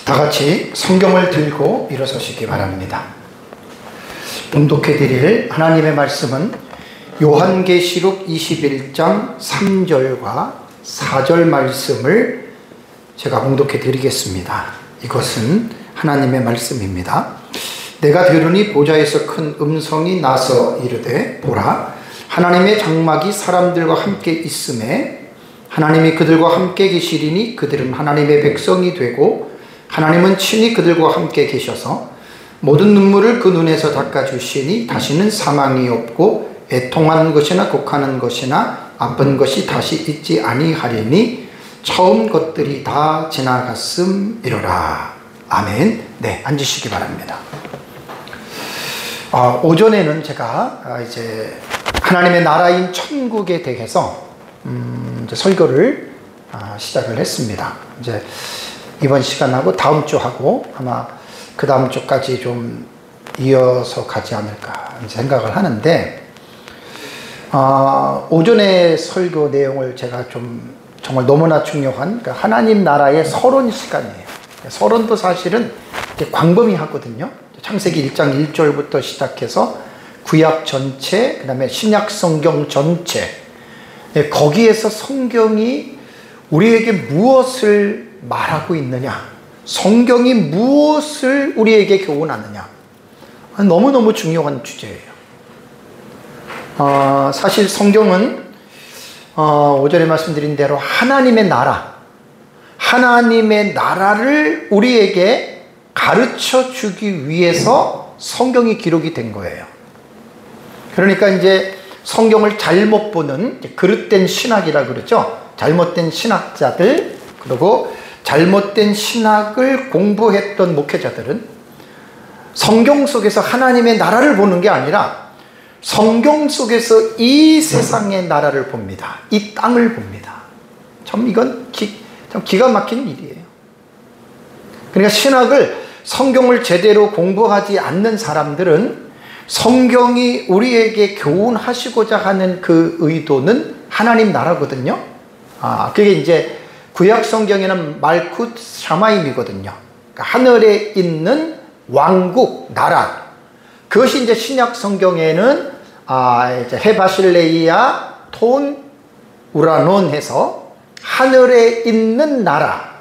다 같이 성경을 들고 일어서시기 바랍니다. 봉독해 드릴 하나님의 말씀은 요한계시록 21장 3절과 4절 말씀을 제가 봉독해 드리겠습니다. 이것은 하나님의 말씀입니다. 내가 들으니 보좌에서 큰 음성이 나서 이르되 보라, 하나님의 장막이 사람들과 함께 있음에 하나님이 그들과 함께 계시리니 그들은 하나님의 백성이 되고 하나님은 친히 그들과 함께 계셔서 모든 눈물을 그 눈에서 닦아주시니 다시는 사망이 없고 애통하는 것이나 곡하는 것이나 아픈 것이 다시 있지 아니하리니 처음 것들이 다 지나갔음이로라. 아멘. 네, 앉으시기 바랍니다. 오전에는 제가 이제 하나님의 나라인 천국에 대해서 이제 설교를 시작을 했습니다. 이제 이번 시간하고 다음 주하고 아마 그 다음 주까지 좀 이어서 가지 않을까 생각을 하는데, 오전에 설교 내용을 제가 좀 정말 너무나 중요한 하나님 나라의 서론 시간이에요. 서론도 사실은 광범위하거든요. 창세기 1장 1절부터 시작해서 구약 전체, 그 다음에 신약 성경 전체, 거기에서 성경이 우리에게 무엇을 말하고 있느냐, 성경이 무엇을 우리에게 교훈하느냐, 너무너무 중요한 주제예요. 사실 성경은 오전에 말씀드린 대로 하나님의 나라를 우리에게 가르쳐 주기 위해서 성경이 기록이 된 거예요. 그러니까 이제 성경을 잘못 보는 그릇된 신학이라 그러죠. 잘못된 신학자들, 그리고 잘못된 신학을 공부했던 목회자들은 성경 속에서 하나님의 나라를 보는 게 아니라 성경 속에서 이 세상의 나라를 봅니다. 이 땅을 봅니다. 참 이건 참 기가 막힌 일이에요. 그러니까 성경을 제대로 공부하지 않는 사람들은 성경이 우리에게 교훈하시고자 하는 그 의도는 하나님 나라거든요. 그게 이제 구약 성경에는 말쿠트 샤마임이거든요. 그러니까 하늘에 있는 왕국, 나라. 그것이 이제 신약 성경에는 이제 헤바실레이아 톤 우라논 해서 하늘에 있는 나라.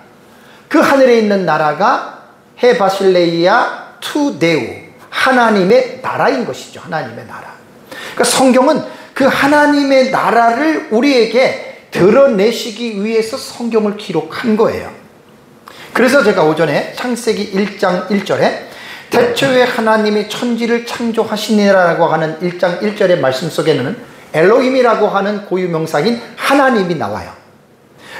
그 하늘에 있는 나라가 헤바실레이아 투데우, 하나님의 나라인 것이죠. 하나님의 나라. 그러니까 성경은 그 하나님의 나라를 우리에게 드러내시기 위해서 성경을 기록한 거예요. 그래서 제가 오전에 창세기 1장 1절에 태초에 하나님이 천지를 창조하시니라고 하는 1장 1절의 말씀 속에는 엘로힘이라고 하는 고유명사인 하나님이 나와요.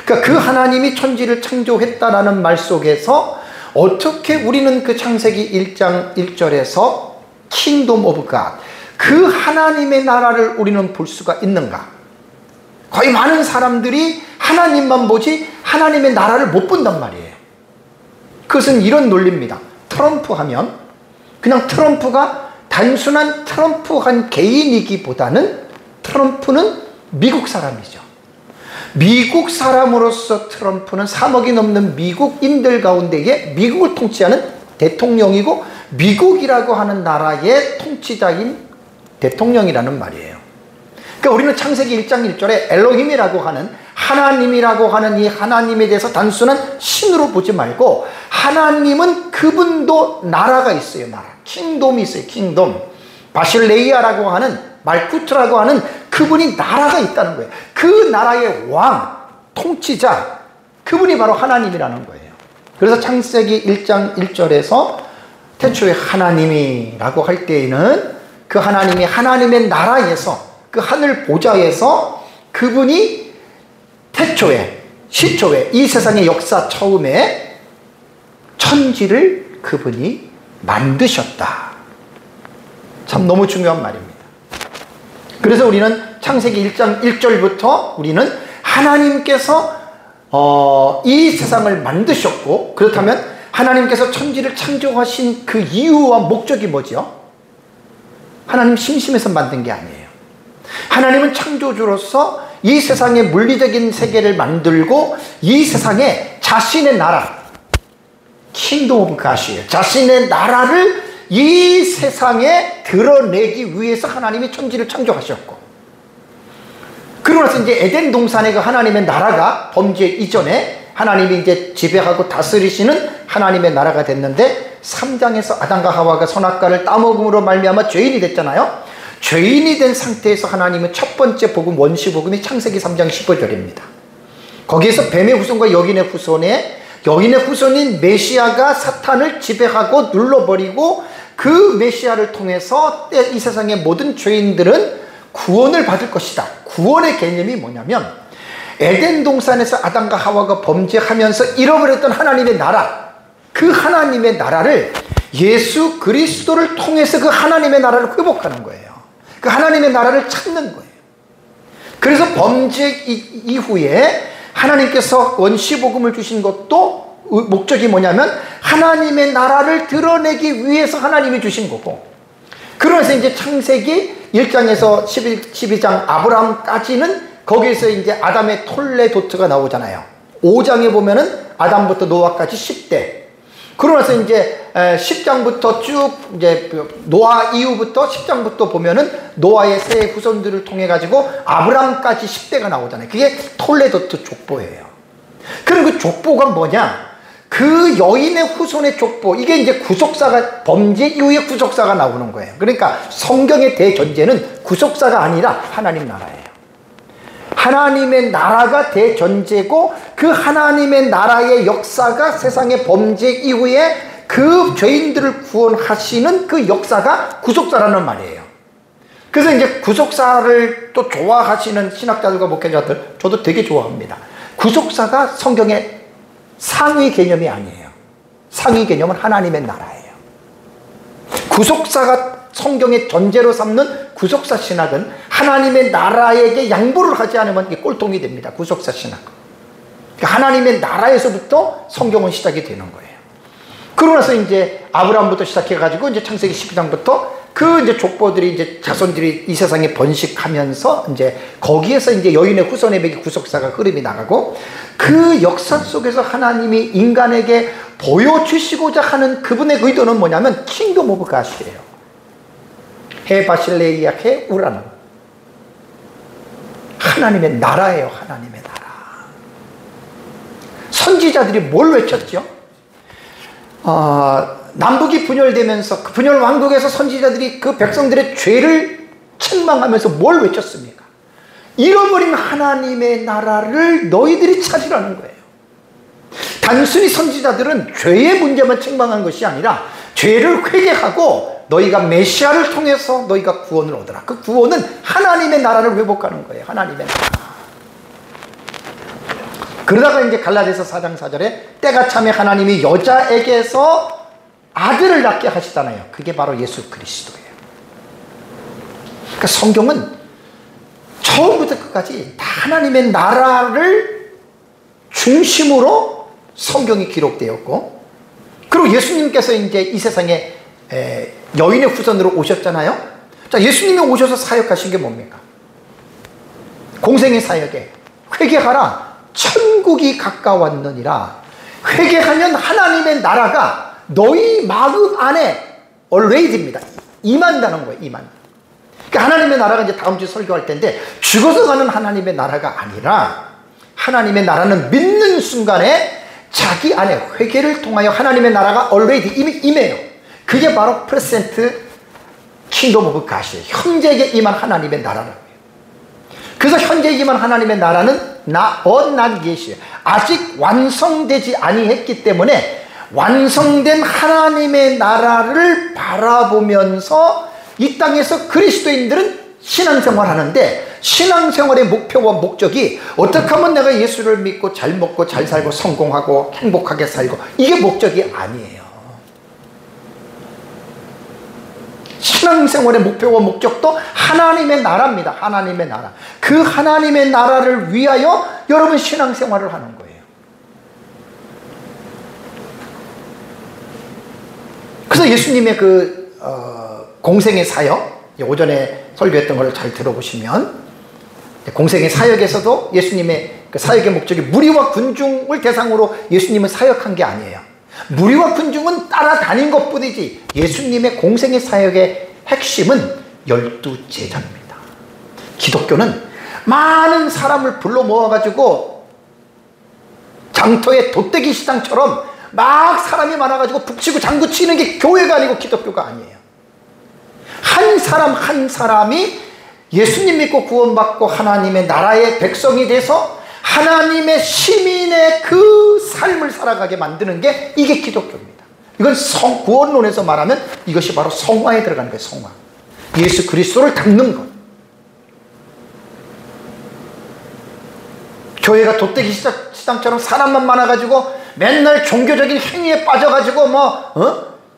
그러니까 그 하나님이 천지를 창조했다라는 말 속에서 어떻게 우리는 그 창세기 1장 1절에서 킹덤 오브 갓, 그 하나님의 나라를 우리는 볼 수가 있는가? 거의 많은 사람들이 하나님만 보지 하나님의 나라를 못 본단 말이에요. 그것은 이런 논리입니다. 트럼프 하면 그냥 트럼프가 단순한 트럼프한 개인이기보다는 트럼프는 미국 사람이죠. 미국 사람으로서 트럼프는 3억이 넘는 미국인들 가운데에 미국을 통치하는 대통령이고 미국이라고 하는 나라의 통치자인 대통령이라는 말이에요. 그러니까 우리는 창세기 1장 1절에 엘로힘이라고 하는 하나님이라고 하는 이 하나님에 대해서 단순한 신으로 보지 말고 하나님은 그분도 나라가 있어요. 나라. 킹돔이 있어요. 킹돔. 바실레이아라고 하는 말쿠트라고 하는 그분이 나라가 있다는 거예요. 그 나라의 왕, 통치자, 그분이 바로 하나님이라는 거예요. 그래서 창세기 1장 1절에서 태초에 하나님이라고 할 때에는 그 하나님이 하나님의 나라에서 그 하늘 보좌에서 그분이 태초에, 시초에, 이 세상의 역사 처음에 천지를 그분이 만드셨다. 참 너무 중요한 말입니다. 그래서 우리는 창세기 1장 1절부터 우리는 하나님께서 이 세상을 만드셨고, 그렇다면 하나님께서 천지를 창조하신 그 이유와 목적이 뭐죠? 하나님 심심해서 만든 게 아니에요. 하나님은 창조주로서 이 세상의 물리적인 세계를 만들고 이 세상에 자신의 나라, 킹덤 오브 갓이에요. 자신의 나라를 이 세상에 드러내기 위해서 하나님이 천지를 창조하셨고, 그러고 나서 이제 에덴 동산의 그 하나님의 나라가 범죄 이전에 하나님이 이제 지배하고 다스리시는 하나님의 나라가 됐는데, 3장에서 아담과 하와가 선악과를 따먹음으로 말미암아 죄인이 됐잖아요. 죄인이 된 상태에서 하나님은 첫 번째 복음, 원시 복음이 창세기 3장 15절입니다. 거기에서 뱀의 후손과 여인의 후손에, 여인의 후손인 메시아가 사탄을 지배하고 눌러버리고, 그 메시아를 통해서 이 세상의 모든 죄인들은 구원을 받을 것이다. 구원의 개념이 뭐냐면, 에덴 동산에서 아담과 하와가 범죄하면서 잃어버렸던 하나님의 나라, 그 하나님의 나라를 예수 그리스도를 통해서 그 하나님의 나라를 회복하는 거예요. 그 하나님의 나라를 찾는 거예요. 그래서 범죄 이후에 하나님께서 원시복음을 주신 것도 목적이 뭐냐면 하나님의 나라를 드러내기 위해서 하나님이 주신 거고, 그러면서 이제 창세기 1장에서 12장 아브라함까지는 거기에서 이제 아담의 톨레도트가 나오잖아요. 5장에 보면은 아담부터 노아까지 10대. 그러면서 이제 10장부터 쭉 이제 노아 이후부터 10장부터 보면은 노아의 세 후손들을 통해 가지고 아브라함까지 10대가 나오잖아요. 그게 톨레도트 족보예요. 그럼 그 족보가 뭐냐? 그 여인의 후손의 족보, 이게 이제 구속사가, 범죄 이후에 구속사가 나오는 거예요. 그러니까 성경의 대전제는 구속사가 아니라 하나님 나라예요. 하나님의 나라가 대전제고, 그 하나님의 나라의 역사가 세상의 범죄 이후에 그 죄인들을 구원하시는 그 역사가 구속사라는 말이에요. 그래서 이제 구속사를 또 좋아하시는 신학자들과 목회자들, 저도 되게 좋아합니다. 구속사가 성경의 상위 개념이 아니에요. 상위 개념은 하나님의 나라예요. 구속사가 성경의 전제로 삼는 구속사 신학은 하나님의 나라에게 양보를 하지 않으면 이게 꼴통이 됩니다. 구속사 신학. 그러니까 하나님의 나라에서부터 성경은 시작이 되는 거예요. 그러고 나서 이제 아브라함부터 시작해가지고 이제 창세기 12장부터 그 이제 족보들이 이제 자손들이 이 세상에 번식하면서 이제 거기에서 이제 여인의 후손에게 구속사가 흐름이 나가고, 그 역사 속에서 하나님이 인간에게 보여주시고자 하는 그분의 의도는 뭐냐면 킹덤 오브 갓이에요. 해 바실레이아 해 우라는 하나님의 나라예요. 하나님의 나라. 선지자들이 뭘 외쳤죠? 남북이 분열되면서 그 분열 왕국에서 선지자들이 그 백성들의 죄를 책망하면서 뭘 외쳤습니까? 잃어버린 하나님의 나라를 너희들이 찾으라는 거예요. 단순히 선지자들은 죄의 문제만 책망한 것이 아니라 죄를 회개하고 너희가 메시아를 통해서 너희가 구원을 얻으라. 그 구원은 하나님의 나라를 회복하는 거예요. 하나님의 나라. 그러다가 이제 갈라디아서 4장 4절에 때가 차면 하나님이 여자에게서 아들을 낳게 하시잖아요. 그게 바로 예수 그리스도예요. 그러니까 성경은 처음부터 끝까지 다 하나님의 나라를 중심으로 성경이 기록되었고, 그리고 예수님께서 이제 이 세상에 여인의 후손으로 오셨잖아요. 자, 예수님이 오셔서 사역하신 게 뭡니까? 공생의 사역에 회개하라, 천국이 가까웠느니라. 회개하면 하나님의 나라가 너희 마음 안에 already입니다. 임한다는 거예요. 임한. 그러니까 하나님의 나라가 이제 다음 주에 설교할 텐데, 죽어서 가는 하나님의 나라가 아니라 하나님의 나라는 믿는 순간에 자기 안에 회개를 통하여 하나님의 나라가 already 이미 임해요. 그게 바로 present kingdom of God이에요. 현재에 임한 하나님의 나라라고요. 그래서 현재에 임한 하나님의 나라는 not yet이에요. 아직 완성되지 아니했기 때문에 완성된 하나님의 나라를 바라보면서 이 땅에서 그리스도인들은 신앙생활 하는데, 신앙생활의 목표와 목적이 어떻게 하면 내가 예수를 믿고 잘 먹고 잘 살고 성공하고 행복하게 살고, 이게 목적이 아니에요. 신앙생활의 목표와 목적도 하나님의 나라입니다. 하나님의 나라. 그 하나님의 나라를 위하여 여러분 신앙생활을 하는 거예요. 그래서 예수님의 그 공생의 사역, 오전에 설교했던 걸 잘 들어보시면 공생의 사역에서도 예수님의 그 사역의 목적이 무리와 군중을 대상으로 예수님은 사역한 게 아니에요. 무리와 군중은 따라다닌 것뿐이지 예수님의 공생의 사역의 핵심은 12제자입니다. 기독교는 많은 사람을 불러 모아가지고 장터의 돗대기 시장처럼 막 사람이 많아가지고 북치고 장구치는 게 교회가 아니고 기독교가 아니에요. 한 사람 한 사람이 예수님 믿고 구원받고 하나님의 나라의 백성이 돼서 하나님의 시민의 그 삶을 살아가게 만드는 게 이게 기독교입니다. 이건 구원론에서 말하면 이것이 바로 성화에 들어가는 거예요. 성화. 예수 그리스도를 닮는 것. 교회가 돗대기 시장처럼 사람만 많아가지고 맨날 종교적인 행위에 빠져가지고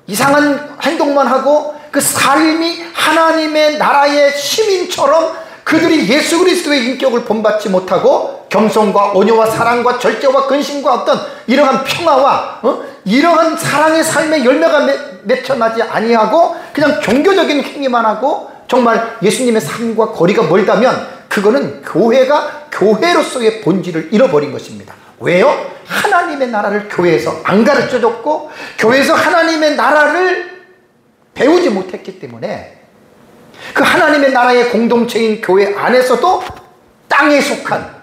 이상한 행동만 하고 그 삶이 하나님의 나라의 시민처럼 그들이 예수 그리스도의 인격을 본받지 못하고 겸손과 온유와 사랑과 절제와 근심과 어떤 이러한 평화와 이러한 사랑의 삶의 열매가 맺혀나지 아니하고 그냥 종교적인 행위만 하고 정말 예수님의 삶과 거리가 멀다면 그거는 교회가 교회로서의 본질을 잃어버린 것입니다. 왜요? 하나님의 나라를 교회에서 안 가르쳐줬고 교회에서 하나님의 나라를 배우지 못했기 때문에 그 하나님의 나라의 공동체인 교회 안에서도 땅에 속한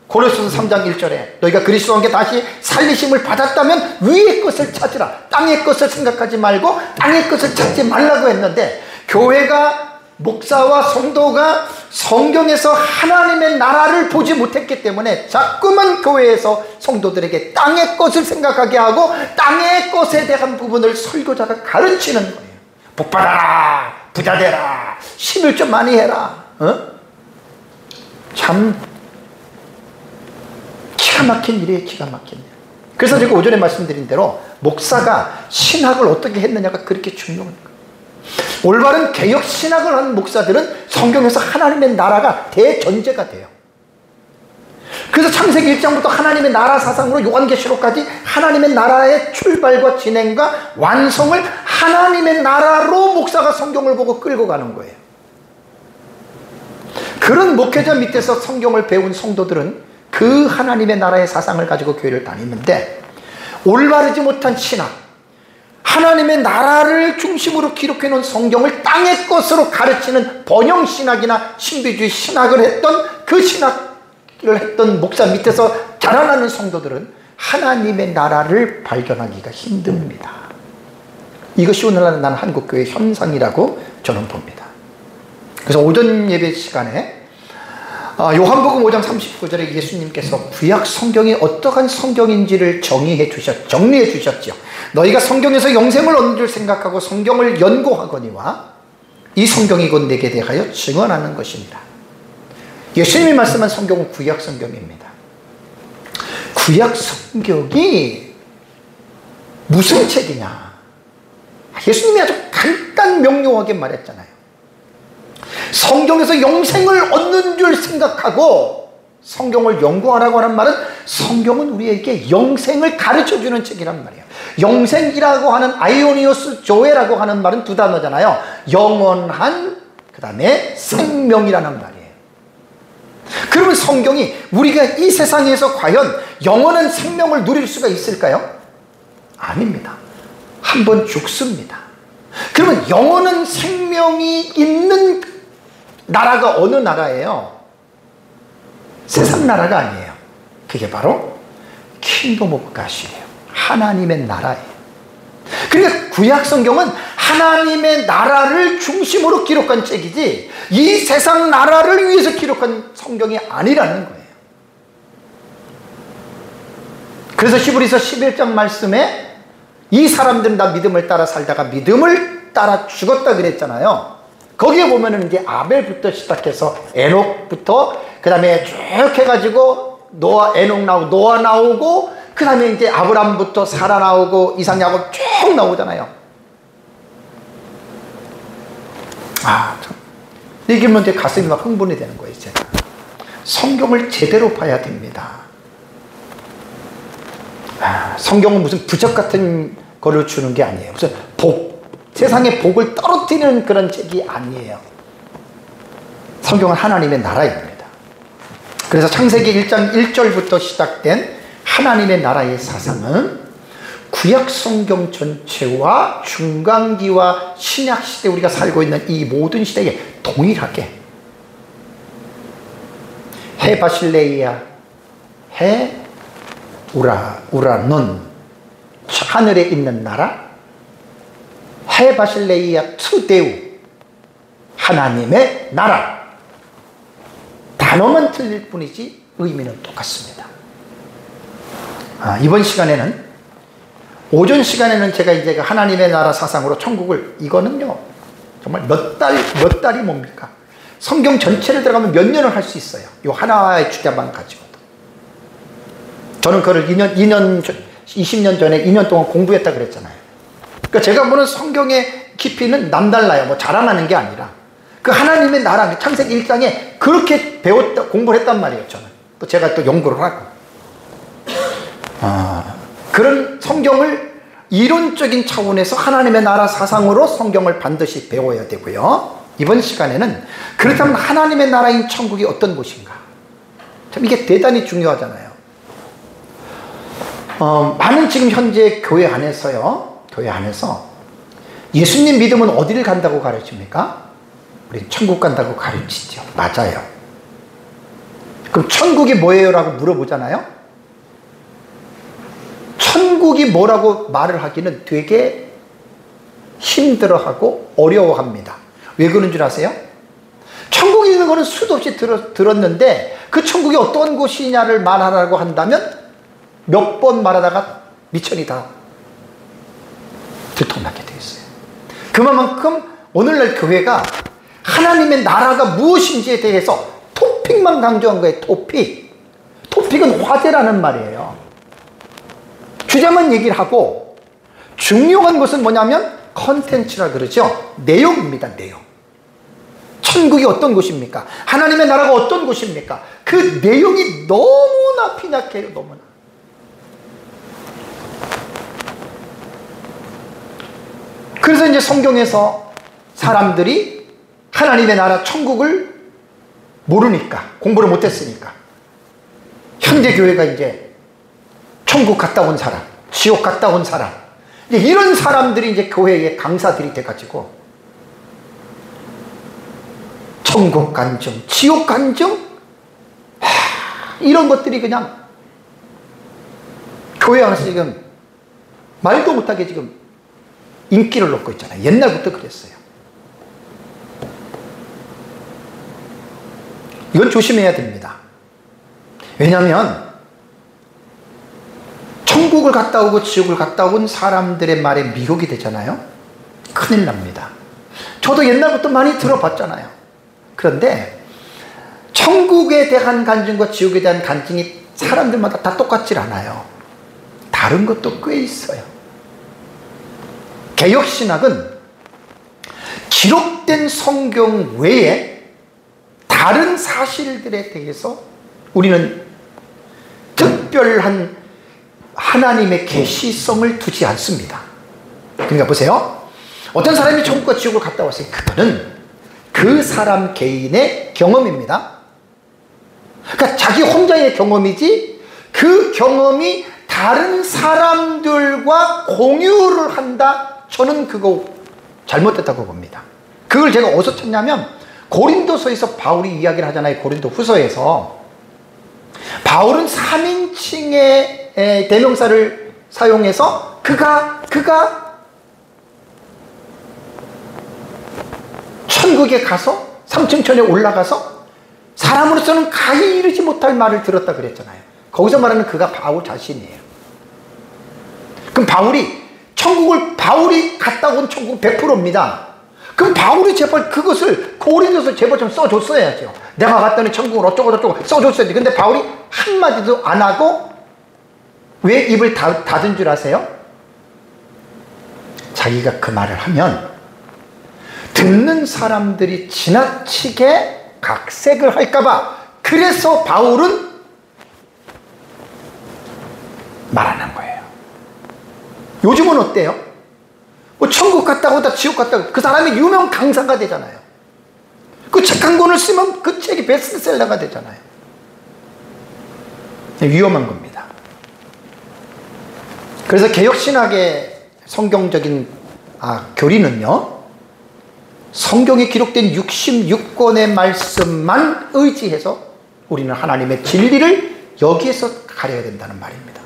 고린도서 3장 1절에 너희가 그리스도와 함께 다시 살리심을 받았다면 위의 것을 찾으라. 땅의 것을 생각하지 말고 땅의 것을 찾지 말라고 했는데 교회가 목사와 성도가 성경에서 하나님의 나라를 보지 못했기 때문에 자꾸만 교회에서 성도들에게 땅의 것을 생각하게 하고 땅의 것에 대한 부분을 설교자가 가르치는 거예요. 복받아라, 부자 되라, 11조 많이 해라. 참 기가 막힌 일이에요. 기가 막힌 일. 그래서 제가 오전에 말씀드린 대로 목사가 신학을 어떻게 했느냐가 그렇게 중요한 거예요. 올바른 개혁 신학을 하는 목사들은 성경에서 하나님의 나라가 대전제가 돼요. 그래서 창세기 1장부터 하나님의 나라 사상으로 요한계시록까지 하나님의 나라의 출발과 진행과 완성을 하나님의 나라로 목사가 성경을 보고 끌고 가는 거예요. 그런 목회자 밑에서 성경을 배운 성도들은 그 하나님의 나라의 사상을 가지고 교회를 다니는데 올바르지 못한 신학, 하나님의 나라를 중심으로 기록해 놓은 성경을 땅의 것으로 가르치는 번영신학이나 신비주의 신학을 했던 그 신학을 했던 목사 밑에서 자라나는 성도들은 하나님의 나라를 발견하기가 힘듭니다. 이것이 오늘날 나는 한국교회의 현상이라고 저는 봅니다. 그래서 오전 예배 시간에 요한복음 5장 39절에 예수님께서 구약 성경이 어떠한 성경인지를 정리해 주셨죠. 너희가 성경에서 영생을 얻는 줄 생각하고 성경을 연구하거니와 이 성경이 곧 내게 대하여 증언하는 것입니다. 예수님이 말씀한 성경은 구약 성경입니다. 구약 성경이 무슨 책이냐? 예수님이 아주 간단 명료하게 말했잖아요. 성경에서 영생을 얻는 줄 생각하고 성경을 연구하라고 하는 말은 성경은 우리에게 영생을 가르쳐주는 책이란 말이에요. 영생이라고 하는 아이오니오스 조에라고 하는 말은 두 단어잖아요. 영원한 그 다음에 생명이라는 말이에요. 그러면 성경이 우리가 이 세상에서 과연 영원한 생명을 누릴 수가 있을까요? 아닙니다. 한번 죽습니다. 그러면 영원한 생명이 있는 나라가 어느 나라예요? 세상 나라가 아니에요. 그게 바로 킹덤 오브 갓이에요. 하나님의 나라예요. 그러니까 구약 성경은 하나님의 나라를 중심으로 기록한 책이지 이 세상 나라를 위해서 기록한 성경이 아니라는 거예요. 그래서 히브리서 11장 말씀에 이 사람들은 다 믿음을 따라 살다가 믿음을 따라 죽었다 그랬잖아요. 거기에 보면은 이제 아벨부터 시작해서 에녹부터 그 다음에 쭉 해가지고 노아 나오고 그 다음에 이제 아브람부터 사라 나오고 이삭 야곱 쭉 나오잖아요. 참 이기면 이제 가슴이 막 흥분이 되는 거예요. 제가 성경을 제대로 봐야 됩니다. 성경은 무슨 부적 같은 거를 주는 게 아니에요. 무슨 세상의 복을 떨어뜨리는 그런 책이 아니에요. 성경은 하나님의 나라입니다. 그래서 창세기 1장 1절부터 시작된 하나님의 나라의 사상은 구약 성경 전체와 중간기와 신약 시대 우리가 살고 있는 이 모든 시대에 동일하게 해 바실레이아, 해 우라논, 하늘에 있는 나라, 해 바실레이아 투데우, 하나님의 나라. 단어만 틀릴 뿐이지 의미는 똑같습니다. 이번 시간에는, 오전 시간에는 제가 이제 하나님의 나라 사상으로 천국을, 이거는요 정말 몇 달이 뭡니까? 성경 전체를 들어가면 몇 년을 할 수 있어요. 이 하나의 주제만 가지고도. 저는 그걸 20년 전에 2년 동안 공부했다 그랬잖아요. 그러니까 제가 보는 성경의 깊이는 남달라요. 뭐 자랑하는 게 아니라 그 하나님의 나라, 창세기 1장에 그렇게 공부를 했단 말이에요. 저는 또 제가 또 연구를 하고 그런 성경을 이론적인 차원에서 하나님의 나라 사상으로 성경을 반드시 배워야 되고요. 이번 시간에는 그렇다면 하나님의 나라인 천국이 어떤 곳인가? 참 이게 대단히 중요하잖아요. 많은 지금 현재 교회 안에서 예수님 믿으면 어디를 간다고 가르칩니까? 우리 천국 간다고 가르치죠. 맞아요. 그럼 천국이 뭐예요? 라고 물어보잖아요. 천국이 뭐라고 말을 하기는 되게 힘들어하고 어려워합니다. 왜 그런 줄 아세요? 천국이 있는 거는 수도 없이 들었는데 그 천국이 어떤 곳이냐를 말하라고 한다면 몇 번 말하다가 미천이 다 들통나게 되어 있어요. 그만큼 오늘날 교회가 하나님의 나라가 무엇인지에 대해서 토픽만 강조한 거예요. 토픽은 화제라는 말이에요. 주제만 얘기를 하고 중요한 것은 뭐냐면 컨텐츠라 그러죠. 내용입니다. 내용. 천국이 어떤 곳입니까? 하나님의 나라가 어떤 곳입니까? 그 내용이 너무나 빈약해요. 너무나. 그래서 이제 성경에서 사람들이 하나님의 나라 천국을 모르니까, 공부를 못했으니까 현대 교회가 이제 천국 갔다 온 사람, 지옥 갔다 온 사람, 이제 이런 사람들이 이제 교회의 강사들이 돼가지고 천국 간증, 지옥 간증, 이런 것들이 그냥 교회 안에서 지금 말도 못하게 지금 인기를 얻고 있잖아요. 옛날부터 그랬어요. 이건 조심해야 됩니다. 왜냐하면 천국을 갔다 오고 지옥을 갔다 온 사람들의 말에 미혹이 되잖아요. 큰일 납니다. 저도 옛날부터 많이 들어봤잖아요. 그런데 천국에 대한 간증과 지옥에 대한 간증이 사람들마다 다 똑같질 않아요. 다른 것도 꽤 있어요. 개혁신학은 기록된 성경 외에 다른 사실들에 대해서 우리는 특별한 하나님의 계시성을 두지 않습니다. 그러니까 보세요. 어떤 사람이 천국과 지옥을 갔다 왔어요. 그거는 그 사람 개인의 경험입니다. 그러니까 자기 혼자의 경험이지 그 경험이 다른 사람들과 공유를 한다? 저는 그거 잘못됐다고 봅니다. 그걸 제가 어디서 찾냐면 고린도서에서 바울이 이야기를 하잖아요. 고린도 후서에서 바울은 3인칭의 대명사를 사용해서 그가 천국에 가서 3층 천에 올라가서 사람으로서는 가히 이르지 못할 말을 들었다 그랬잖아요. 거기서 말하는 그가 바울 자신이에요. 그럼 바울이 갔다 온 천국 100%입니다. 그럼 바울이 제발 그것을 고린도서 제발 좀 써줬어야죠. 내가 갔더니 천국을 어쩌고 써줬어야지. 근데 바울이 한마디도 안 하고 왜 입을 닫은 줄 아세요? 자기가 그 말을 하면 듣는 사람들이 지나치게 각색을 할까봐, 그래서 바울은 말 안 한 거예요. 요즘은 어때요? 뭐 천국 갔다 오다 지옥 갔다 오다 그 사람이 유명 강사가 되잖아요. 그 책 한 권을 쓰면 그 책이 베스트셀러가 되잖아요. 위험한 겁니다. 그래서 개혁신학의 성경적인 교리는요, 성경에 기록된 66권의 말씀만 의지해서 우리는 하나님의 진리를 여기에서 가려야 된다는 말입니다.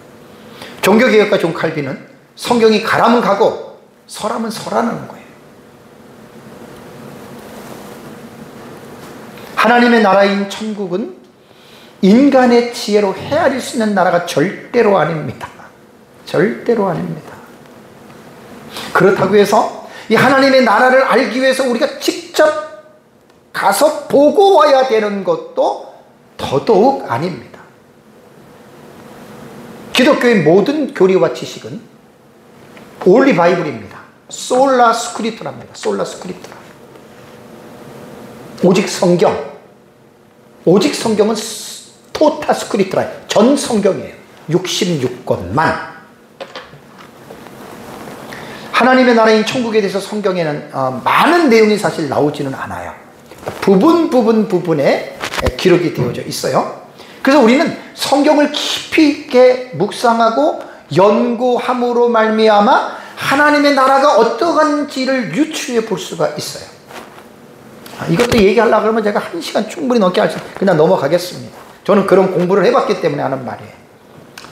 종교개혁가 존 칼빈은 성경이 가라면 가고 서라면 서라는 거예요. 하나님의 나라인 천국은 인간의 지혜로 헤아릴 수 있는 나라가 절대로 아닙니다. 절대로 아닙니다. 그렇다고 해서 이 하나님의 나라를 알기 위해서 우리가 직접 가서 보고 와야 되는 것도 더더욱 아닙니다. 기독교의 모든 교리와 지식은 올리 바이블입니다. 솔라 스크립트랍니다. 솔라 스크립트라. 오직 성경. 오직 성경은 토타 스크립트라. 전 성경이에요. 66권만. 하나님의 나라인 천국에 대해서 성경에는 많은 내용이 사실 나오지는 않아요. 부분에 기록이 되어져 있어요. 그래서 우리는 성경을 깊이 있게 묵상하고 연구함으로 말미암아 하나님의 나라가 어떠한지를 유추해 볼 수가 있어요. 이것도 얘기하려고 그러면 제가 1시간 충분히 넘게 할 수 있어요. 그냥 넘어가겠습니다. 저는 그런 공부를 해봤기 때문에 하는 말이에요.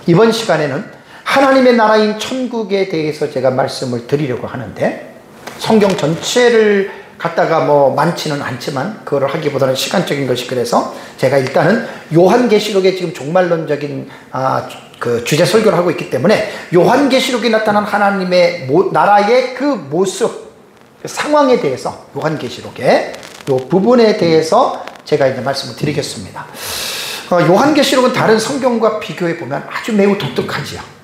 이번 시간에는 하나님의 나라인 천국에 대해서 제가 말씀을 드리려고 하는데, 성경 전체를 갖다가 많지는 않지만 그걸 하기보다는 시간적인 것이, 그래서 제가 일단은 요한계시록에 지금 종말론적인 그 주제 설교를 하고 있기 때문에 요한계시록에 나타난 하나님의 나라의 그 모습, 그 상황에 대해서 요한계시록의 요 부분에 대해서 제가 이제 말씀을 드리겠습니다. 요한계시록은 다른 성경과 비교해 보면 아주 매우 독특하지요.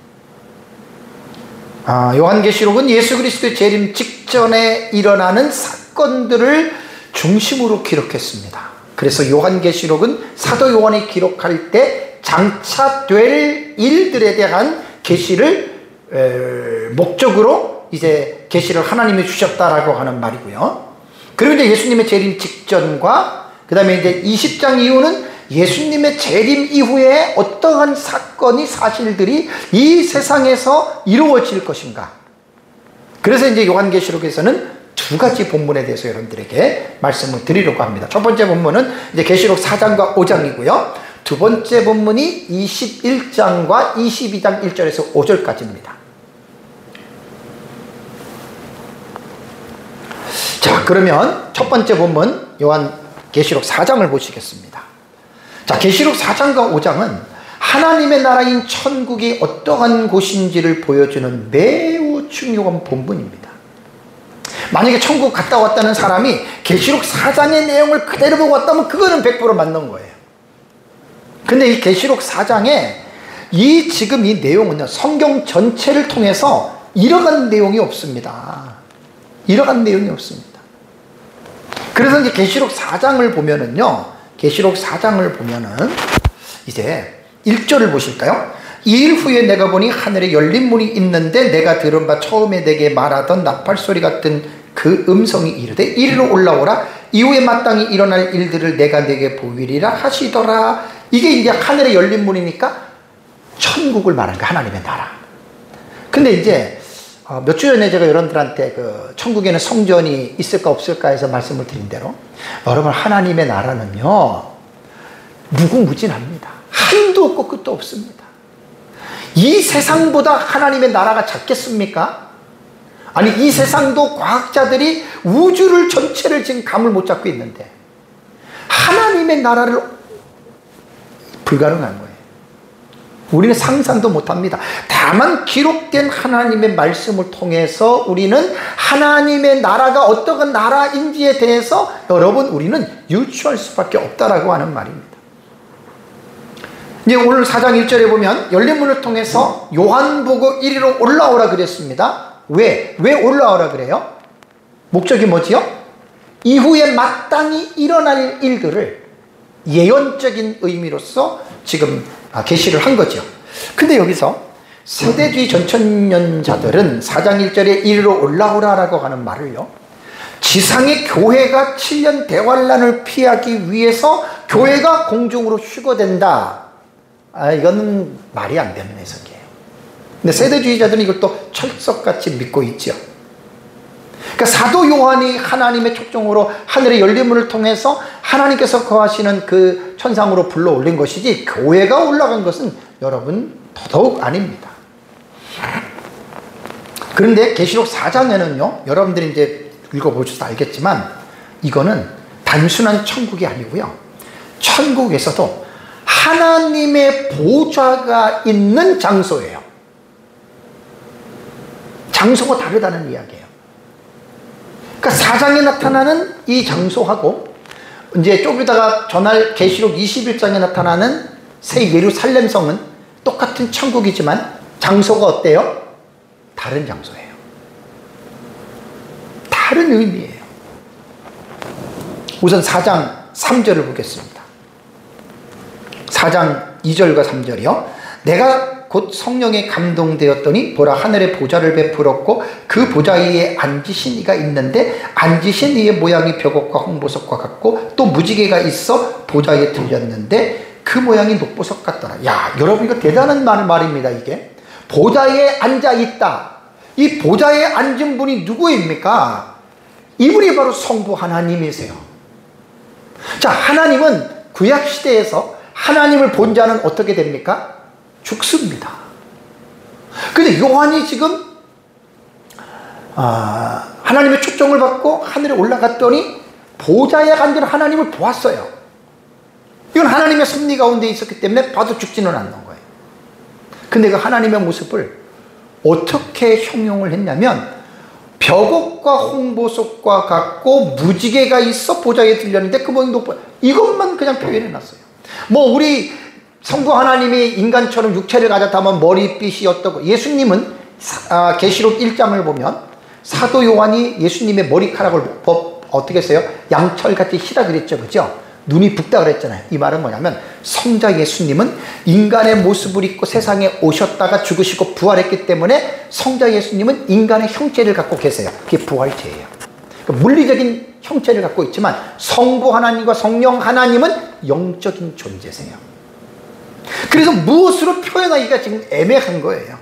요한계시록은 예수 그리스도의 재림 직전에 일어나는 사건들을 중심으로 기록했습니다. 그래서 요한계시록은 사도 요한이 기록할 때 장차 될 일들에 대한 계시를 목적으로 이제 계시를 하나님이 주셨다라고 하는 말이고요. 그리고 이제 예수님의 재림 직전과 그 다음에 이제 20장 이후는 예수님의 재림 이후에 어떠한 사건이, 사실들이 이 세상에서 이루어질 것인가. 그래서 이제 요한계시록에서는 두 가지 본문에 대해서 여러분들에게 말씀을 드리려고 합니다. 첫 번째 본문은 이제 계시록 4장과 5장이고요. 두 번째 본문이 21장과 22장 1절에서 5절까지입니다. 자, 그러면 첫 번째 본문 요한계시록 4장을 보시겠습니다. 자, 계시록 4장과 5장은 하나님의 나라인 천국이 어떠한 곳인지를 보여주는 매우 중요한 본문입니다. 만약에 천국 갔다 왔다는 사람이 계시록 4장의 내용을 그대로 보고 왔다면 그거는 100% 맞는 거예요. 근데 이 계시록 4장에 지금 이 내용은요, 성경 전체를 통해서 이러한 내용이 없습니다. 이러한 내용이 없습니다. 그래서 이제 계시록 4장을 보면은요, 계시록 4장을 보면은 이제 1절을 보실까요? 2일 후에 내가 보니 하늘에 열린 문이 있는데 내가 들은 바 처음에 내게 말하던 나팔소리 같은 그 음성이 이르되 이리로 올라오라. 이후에 마땅히 일어날 일들을 내가 내게 보이리라 하시더라. 이게 이제 하늘에 열린 문이니까 천국을 말하는 거야, 하나님의 나라. 근데 이제 몇 주 전에 제가 여러분들한테 그 천국에는 성전이 있을까 없을까 해서 말씀을 드린 대로, 여러분 하나님의 나라는요 무궁무진합니다. 한도 없고 끝도 없습니다. 이 세상보다 하나님의 나라가 작겠습니까? 아니, 이 세상도 과학자들이 우주를 전체를 지금 감을 못 잡고 있는데 하나님의 나라를 불가능한 거예요. 우리는 상상도 못합니다. 다만 기록된 하나님의 말씀을 통해서 우리는 하나님의 나라가 어떤 나라인지에 대해서 여러분 우리는 유추할 수밖에 없다라고 하는 말입니다. 이제 오늘 4장 1절에 보면 열린 문을 통해서 요한 보고 이리로 올라오라 그랬습니다. 왜 올라오라 그래요? 목적이 뭐지요? 이후에 마땅히 일어날 일들을 예언적인 의미로서 지금 계시를 한 거죠. 근데 여기서 세대주의 전천년자들은 4장 1절에 이리로 올라오라라고 하는 말을요, 지상의 교회가 7년 대환란을 피하기 위해서 교회가 공중으로 휴거된다. 이건 말이 안 되는 해석이에요. 근데 세대주의자들은 이걸 또 철석같이 믿고 있죠. 그러니까 사도 요한이 하나님의 촉종으로 하늘의 열린 문을 통해서 하나님께서 거하시는 그 천상으로 불러 올린 것이지, 교회가 올라간 것은 여러분 더더욱 아닙니다. 그런데 계시록 4장에는요, 여러분들이 이제 읽어보셔서 알겠지만 이거는 단순한 천국이 아니고요, 천국에서도 하나님의 보좌가 있는 장소예요. 장소가 다르다는 이야기예요. 그러니까 4장에 나타나는 이 장소하고 이제 좀 이따가 전할 계시록 21장에 나타나는 새 예루살렘 성은 똑같은 천국이지만 장소가 어때요? 다른 장소예요. 다른 의미예요. 우선 4장 3절을 보겠습니다. 4장 2절과 3절이요. 내가 곧 성령에 감동되었더니 보라, 하늘에 보좌를 베풀었고 그 보좌 위에 앉으신 이가 있는데 앉으신 이의 모양이 벽옥과 홍보석과 같고 또 무지개가 있어 보좌 위에 들렸는데 그 모양이 녹보석 같더라. 야, 여러분 이거 대단한 말입니다. 이게 보좌에 앉아 있다. 이 보좌에 앉은 분이 누구입니까? 이분이 바로 성부 하나님이세요. 자, 하나님은 구약시대에서 하나님을 본 자는 어떻게 됩니까? 죽습니다. 근데 요한이 지금 하나님의 초청을 받고 하늘에 올라갔더니 보좌에 앉은 하나님을 보았어요. 이건 하나님의 섭리 가운데 있었기 때문에 봐도 죽지는 않는 거예요. 근데 그 하나님의 모습을 어떻게 형용을 했냐면 벽옥과 홍보석과 같고 무지개가 있어 보좌에 들렸는데 그 모양이 높아, 이것만 그냥 표현해 놨어요. 뭐 우리 성부 하나님이 인간처럼 육체를 가졌다면 머리빛이 어떻고, 예수님은 계시록 1장을 보면 사도 요한이 예수님의 머리카락을 어떻게 했어요? 양철같이 희다 그랬죠. 그죠? 눈이 붓다 그랬잖아요. 이 말은 뭐냐면 성자 예수님은 인간의 모습을 입고 세상에 오셨다가 죽으시고 부활했기 때문에 성자 예수님은 인간의 형체를 갖고 계세요. 그게 부활체예요. 그러니까 물리적인 형체를 갖고 있지만 성부 하나님과 성령 하나님은 영적인 존재세요. 그래서 무엇으로 표현하기가 지금 애매한 거예요.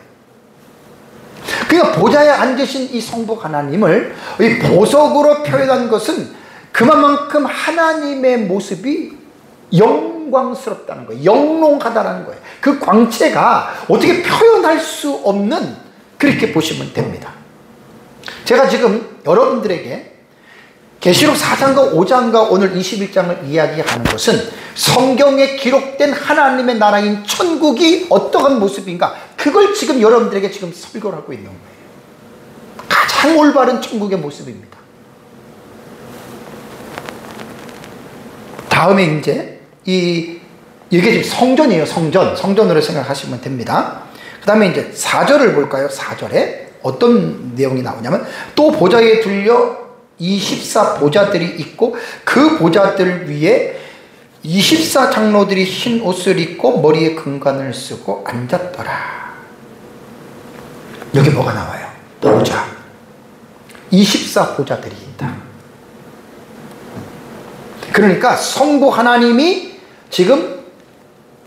그러니까 보좌에 앉으신 이 성부 하나님을 이 보석으로 표현한 것은 그만큼 하나님의 모습이 영광스럽다는 거예요. 영롱하다는 거예요. 그 광채가 어떻게 표현할 수 없는, 그렇게 보시면 됩니다. 제가 지금 여러분들에게 계시록 4장과 5장과 오늘 21장을 이야기하는 것은 성경에 기록된 하나님의 나라인 천국이 어떠한 모습인가, 그걸 지금 여러분들에게 지금 설교를 하고 있는 거예요. 가장 올바른 천국의 모습입니다. 다음에 이제 이게 지금 성전이에요. 성전으로 생각하시면 됩니다. 그 다음에 이제 4절을 볼까요? 4절에 어떤 내용이 나오냐면 또 보좌에 둘려 24보좌들이 있고 그 보좌들 위에 24장로들이 흰 옷을 입고 머리에 금관을 쓰고 앉았더라. 여기 뭐가 나와요? 보좌. 24보좌들이 있다. 그러니까 성부 하나님이 지금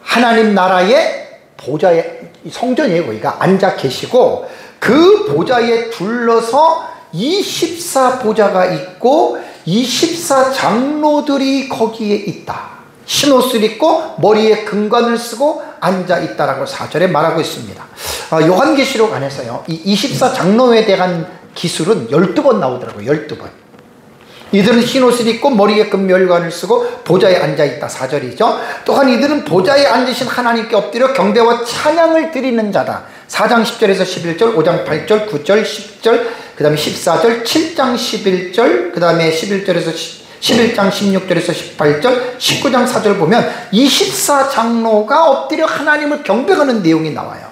하나님 나라의 보좌에, 성전이에요. 거기가 앉아 계시고 그 보좌에 둘러서 24보좌가 있고 24장로들이 거기에 있다. 흰옷을 입고 머리에 금관을 쓰고 앉아있다라고 4절에 말하고 있습니다. 요한계시록 안에서요, 이 24장로에 대한 기술은 12번 나오더라고요. 12번. 이들은 흰옷을 입고 머리에 금멸관을 쓰고 보좌에 앉아있다. 4절이죠. 또한 이들은 보좌에 앉으신 하나님께 엎드려 경배와 찬양을 드리는 자다. 4장 10절에서 11절, 5장 8절, 9절, 10절, 그 다음에 14절, 7장 11절, 그 다음에 11절에서 11장 16절에서 18절, 19장 4절 보면 24장로가 엎드려 하나님을 경배하는 내용이 나와요.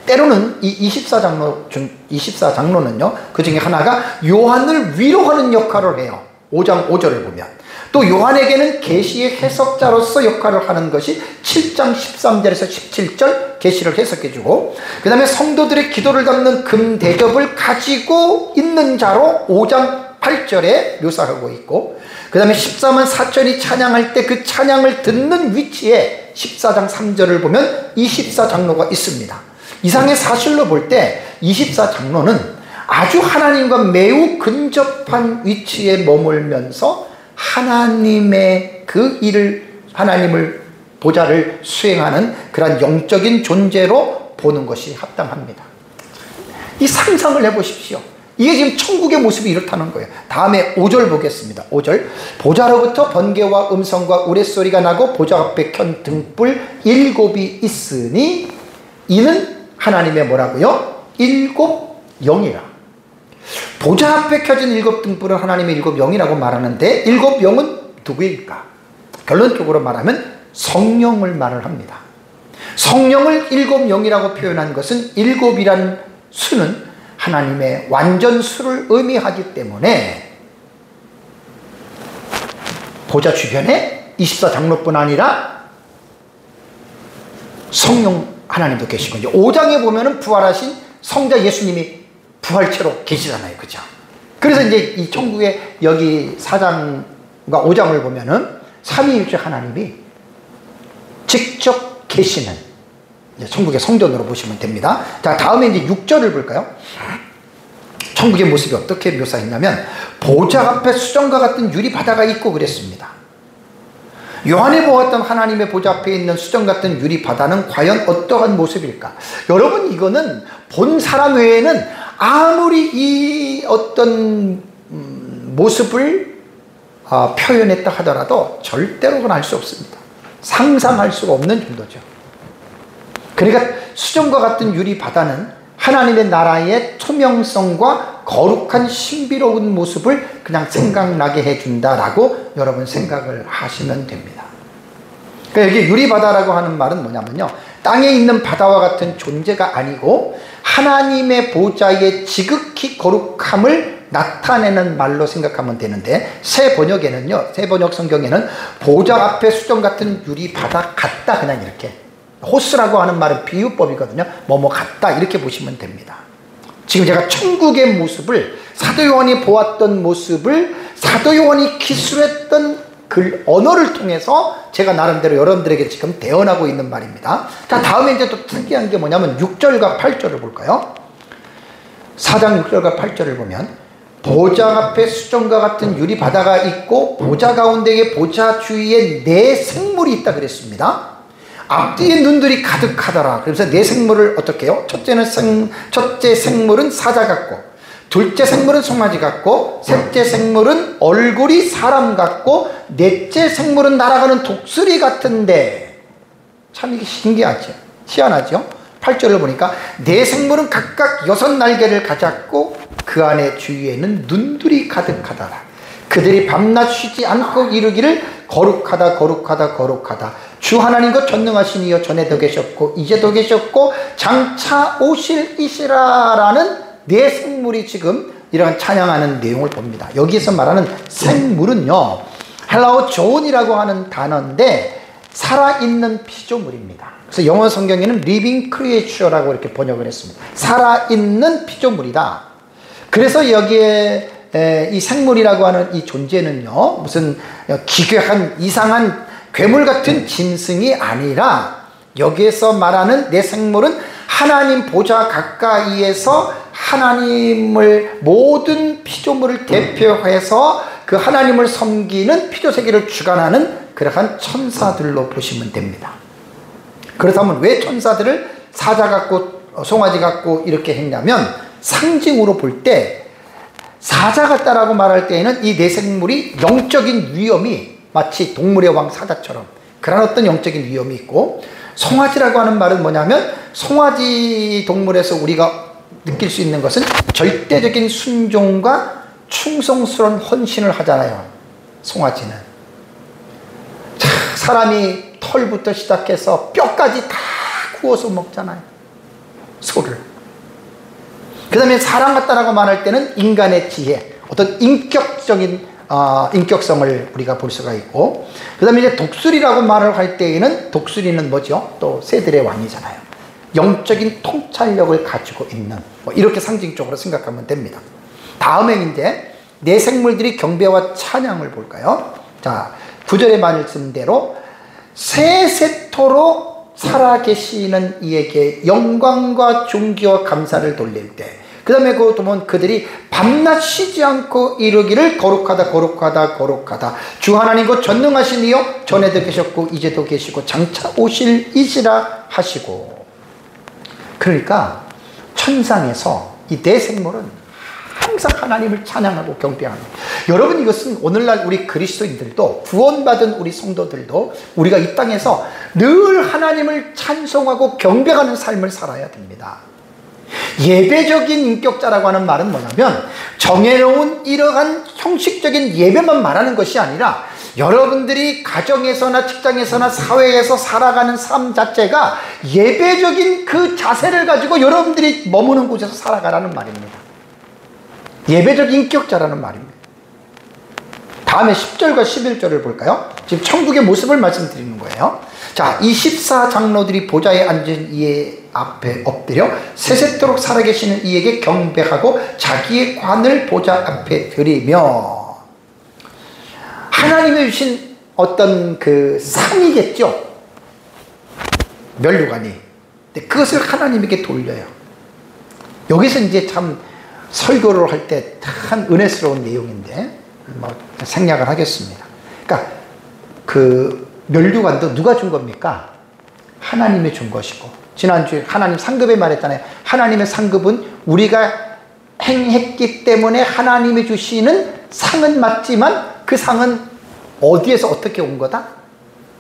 때로는 이 24장로는요, 그 중에 하나가 요한을 위로하는 역할을 해요. 5장 5절을 보면. 또 요한에게는 계시의 해석자로서 역할을 하는 것이 7장 13절에서 17절 계시를 해석해주고, 그 다음에 성도들의 기도를 담는 금대접을 가지고 있는 자로 5장 8절에 묘사하고 있고, 그 다음에 14만 4천이 찬양할 때 그 찬양을 듣는 위치에 14장 3절을 보면 24장로가 있습니다. 이상의 사실로 볼 때 24장로는 아주 하나님과 매우 근접한 위치에 머물면서 하나님의 그 일을, 하나님을 보좌를 수행하는 그러한 영적인 존재로 보는 것이 합당합니다. 이 상상을 해보십시오. 이게 지금 천국의 모습이 이렇다는 거예요. 다음에 5절 보겠습니다. 5절. 보좌로부터 번개와 음성과 우레소리가 나고 보좌 앞에 켠 등불 7이 있으니 이는 하나님의 뭐라고요? 7 영이라. 보좌 앞에 켜진 7 등불은 하나님의 7 영이라고 말하는데 7 영은 누구일까? 결론적으로 말하면 성령을 말을 합니다. 성령을 7 영이라고 표현한 것은 7이라는 수는 하나님의 완전수를 의미하기 때문에 보좌 주변에 24장로뿐 아니라 성령 하나님도 계시고, 이제 5장에 보면은 부활하신 성자 예수님이 부활체로 계시잖아요. 그죠? 그래서 이제 이 천국의 여기 4장과 5장을 보면은 삼위일체 하나님이 직접 계시는 천국의 성전으로 보시면 됩니다. 자, 다음에 이제 6절을 볼까요? 천국의 모습이 어떻게 묘사했냐면 보좌 앞에 수정과 같은 유리 바다가 있고 그랬습니다. 요한이 보았던 하나님의 보좌 앞에 있는 수정 같은 유리 바다는 과연 어떠한 모습일까? 여러분, 이거는 본 사람 외에는 아무리 이 어떤 모습을 표현했다 하더라도 절대로 알 수 없습니다. 상상할 수가 없는 정도죠. 그러니까 수정과 같은 유리 바다는 하나님의 나라의 투명성과 거룩한 신비로운 모습을 그냥 생각나게 해준다라고 여러분 생각을 하시면 됩니다. 그러니까 여기 유리 바다라고 하는 말은 뭐냐면요, 땅에 있는 바다와 같은 존재가 아니고 하나님의 보좌의 지극히 거룩함을 나타내는 말로 생각하면 되는데, 새 번역에는요, 새 번역 성경에는 보좌 앞에 수정 같은 유리 바다 같다, 그냥 이렇게. 호스라고 하는 말은 비유법이거든요. 뭐뭐 같다 이렇게 보시면 됩니다. 지금 제가 천국의 모습을, 사도 요한이 보았던 모습을 사도 요한이 기술했던 글 언어를 통해서 제가 나름대로 여러분들에게 지금 대언하고 있는 말입니다. 자, 다음에 이제 또 특이한 게 뭐냐면 6절과 8절을 볼까요? 4장 6절과 8절을 보면 보좌 앞에 수정과 같은 유리 바다가 있고 보좌 가운데에 보좌 주위에 네 생물이 있다 그랬습니다. 앞뒤에 눈들이 가득하더라. 그래서 네 생물을 어떻게 해요? 첫째 생물은 사자 같고, 둘째 생물은 송아지 같고, 셋째 생물은 얼굴이 사람 같고, 넷째 생물은 날아가는 독수리 같은데, 참 이게 신기하죠? 희한하죠? 8절을 보니까 네 생물은 각각 6 날개를 가졌고 그 안에 주위에는 눈들이 가득하더라. 그들이 밤낮 쉬지 않고 이르기를 거룩하다 거룩하다 거룩하다 주 하나님과 전능하신 이여 전에도 계셨고 이제도 계셨고 장차 오실 이시라라는 네 생물이 지금 이런 찬양하는 내용을 봅니다. 여기에서 말하는 생물은요, 헬라어 조온이라고 하는 단어인데 살아있는 피조물입니다. 그래서 영어 성경에는 living creature라고 이렇게 번역을 했습니다. 살아있는 피조물이다. 그래서 여기에 이 생물이라고 하는 이 존재는요, 무슨 기괴한 이상한 괴물 같은 짐승이 아니라 여기에서 말하는 내 생물은 하나님 보좌 가까이에서 하나님을, 모든 피조물을 대표해서 그 하나님을 섬기는 피조세계를 주관하는 그러한 천사들로 보시면 됩니다. 그렇다면 왜 천사들을 사자 같고 송아지 같고 이렇게 했냐면, 상징으로 볼 때 사자 같다라고 말할 때에는 이 네 생물이 영적인 위엄이 마치 동물의 왕 사자처럼 그런 어떤 영적인 위엄이 있고, 송아지라고 하는 말은 뭐냐면 송아지 동물에서 우리가 느낄 수 있는 것은 절대적인 순종과 충성스러운 헌신을 하잖아요. 송아지는 사람이 털부터 시작해서 뼈까지 다 구워서 먹잖아요, 소를. 그 다음에 사람 같다라고 말할 때는 인간의 지혜, 어떤 인격적인 인격성을 우리가 볼 수가 있고, 그 다음에 이제 독수리라고 말을 할 때에는 독수리는 뭐죠? 또 새들의 왕이잖아요. 영적인 통찰력을 가지고 있는, 뭐 이렇게 상징적으로 생각하면 됩니다. 다음에 이제 네 생물들이 경배와 찬양을 볼까요? 자, 9절의 말씀대로 새 세토로 살아계시는 이에게 영광과 존귀와 감사를 돌릴 때, 그 다음에 그 보면 그들이 밤낮 쉬지 않고 이르기를 거룩하다 거룩하다 거룩하다 주 하나님 곧 전능하신 이여 전에도 계셨고 이제도 계시고 장차 오실 이시라 하시고. 그러니까 천상에서 이 대생물은 항상 하나님을 찬양하고 경배합니다. 여러분, 이것은 오늘날 우리 그리스도인들도, 구원받은 우리 성도들도 우리가 이 땅에서 늘 하나님을 찬송하고 경배하는 삶을 살아야 됩니다. 예배적인 인격자라고 하는 말은 뭐냐면 정해놓은 이러한 형식적인 예배만 말하는 것이 아니라 여러분들이 가정에서나 직장에서나 사회에서 살아가는 삶 자체가 예배적인 그 자세를 가지고 여러분들이 머무는 곳에서 살아가라는 말입니다. 예배적 인격자라는 말입니다. 다음에 10절과 11절을 볼까요? 지금 천국의 모습을 말씀드리는 거예요. 자, 이 14장로들이 보좌에 앉은 이의 앞에 엎드려 세세토록 살아계시는 이에게 경배하고 자기의 관을 보좌 앞에 드리며, 하나님이 주신 어떤 그 상이겠죠, 멸류관이. 근데 그것을 하나님에게 돌려요. 여기서 이제 참 설교를 할 때 참 은혜스러운 내용인데 생략을 하겠습니다. 그러니까 그 멸류관도 누가 준 겁니까? 하나님이 준 것이고, 지난주에 하나님 상급에 말했잖아요. 하나님의 상급은 우리가 행했기 때문에 하나님이 주시는 상은 맞지만 그 상은 어디에서 어떻게 온 거다?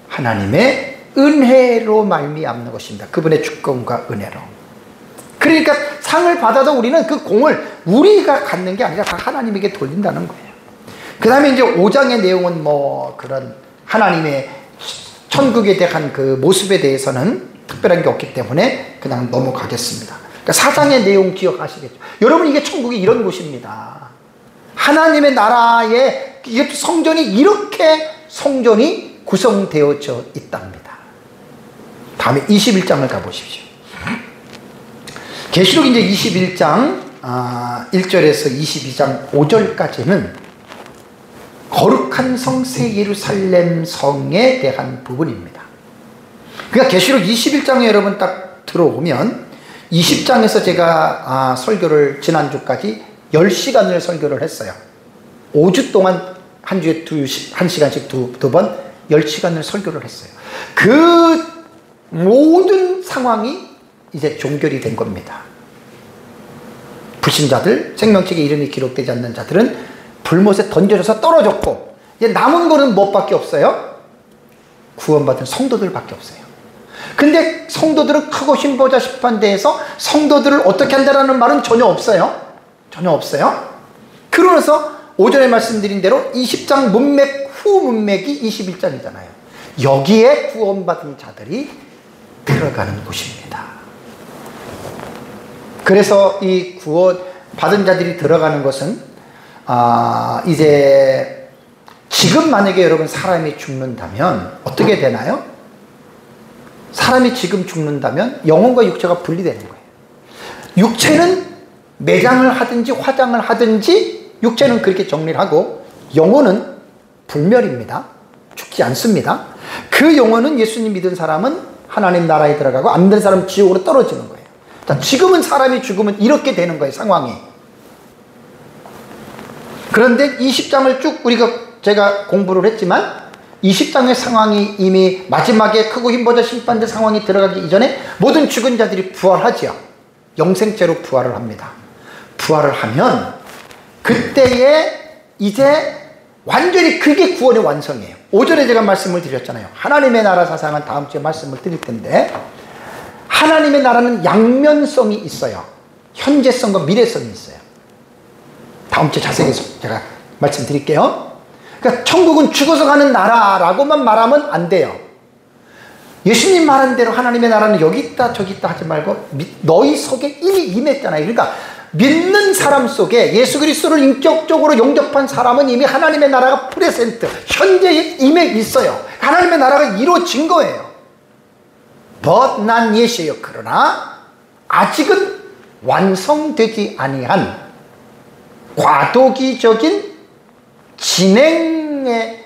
하나님의 은혜로 말미암는 것입니다. 그분의 주권과 은혜로. 그러니까 상을 받아도 우리는 그 공을 우리가 갖는 게 아니라 다 하나님에게 돌린다는 거예요. 그 다음에 이제 5장의 내용은 뭐 그런 하나님의 천국에 대한 그 모습에 대해서는 특별한 게 없기 때문에 그냥 넘어가겠습니다. 그러니까 4장의 내용 기억하시겠죠. 여러분, 이게 천국이 이런 곳입니다. 하나님의 나라에 성전이 이렇게 성전이 구성되어져 있답니다. 다음에 21장을 가보십시오. 계시록 이제 21장 1절에서 22장 5절까지는 거룩한 성 새 예루살렘 성에 대한 부분입니다. 그러니까 계시록 21장에 여러분 딱 들어오면 20장에서 제가 설교를 지난주까지 10시간을 설교를 했어요. 5주 동안 한 주에 1시간씩 두 번 10시간을 설교를 했어요. 그 모든 상황이 이제 종결이 된 겁니다. 불신자들, 생명책에 이름이 기록되지 않는 자들은 불못에 던져져서 떨어졌고, 이제 남은 거는 무엇밖에 없어요? 구원받은 성도들밖에 없어요. 근데 성도들은 크고 흰보자 심판대에서 성도들을 어떻게 한다라는 말은 전혀 없어요. 전혀 없어요. 그러면서 오전에 말씀드린 대로 20장 문맥 후 문맥이 21장이잖아요. 여기에 구원받은 자들이 들어가는 곳입니다. 그래서 이 구원 받은 자들이 들어가는 것은 이제 지금 만약에 여러분 사람이 죽는다면 어떻게 되나요? 사람이 지금 죽는다면 영혼과 육체가 분리되는 거예요. 육체는 매장을 하든지 화장을 하든지 육체는 그렇게 정리를 하고, 영혼은 불멸입니다. 죽지 않습니다. 그 영혼은 예수님 믿은 사람은 하나님 나라에 들어가고 안 믿는 사람은 지옥으로 떨어지는 거예요. 자, 지금은 사람이 죽으면 이렇게 되는 거예요, 상황이. 그런데 20장을 쭉 제가 공부를 했지만 20장의 상황이 이미 마지막에 크고 힘보자 심판대 상황이 들어가기 이전에 모든 죽은 자들이 부활하지요. 영생체로 부활을 합니다. 부활을 하면 그때에 이제 완전히 그게 구원의 완성이에요. 5절에 제가 말씀을 드렸잖아요. 하나님의 나라 사상은 다음 주에 말씀을 드릴 텐데, 하나님의 나라는 양면성이 있어요. 현재성과 미래성이 있어요. 다음 주에 자세히 제가 말씀드릴게요. 그러니까 천국은 죽어서 가는 나라라고만 말하면 안 돼요. 예수님 말한 대로 하나님의 나라는 여기 있다 저기 있다 하지 말고 너희 속에 이미 임했잖아요. 그러니까 믿는 사람 속에 예수 그리스도를 인격적으로 영접한 사람은 이미 하나님의 나라가 프레젠트, 현재에 임해 있어요. 하나님의 나라가 이루어진 거예요. but 난 예시예요. 그러나 아직은 완성되지 아니한 과도기적인 진행의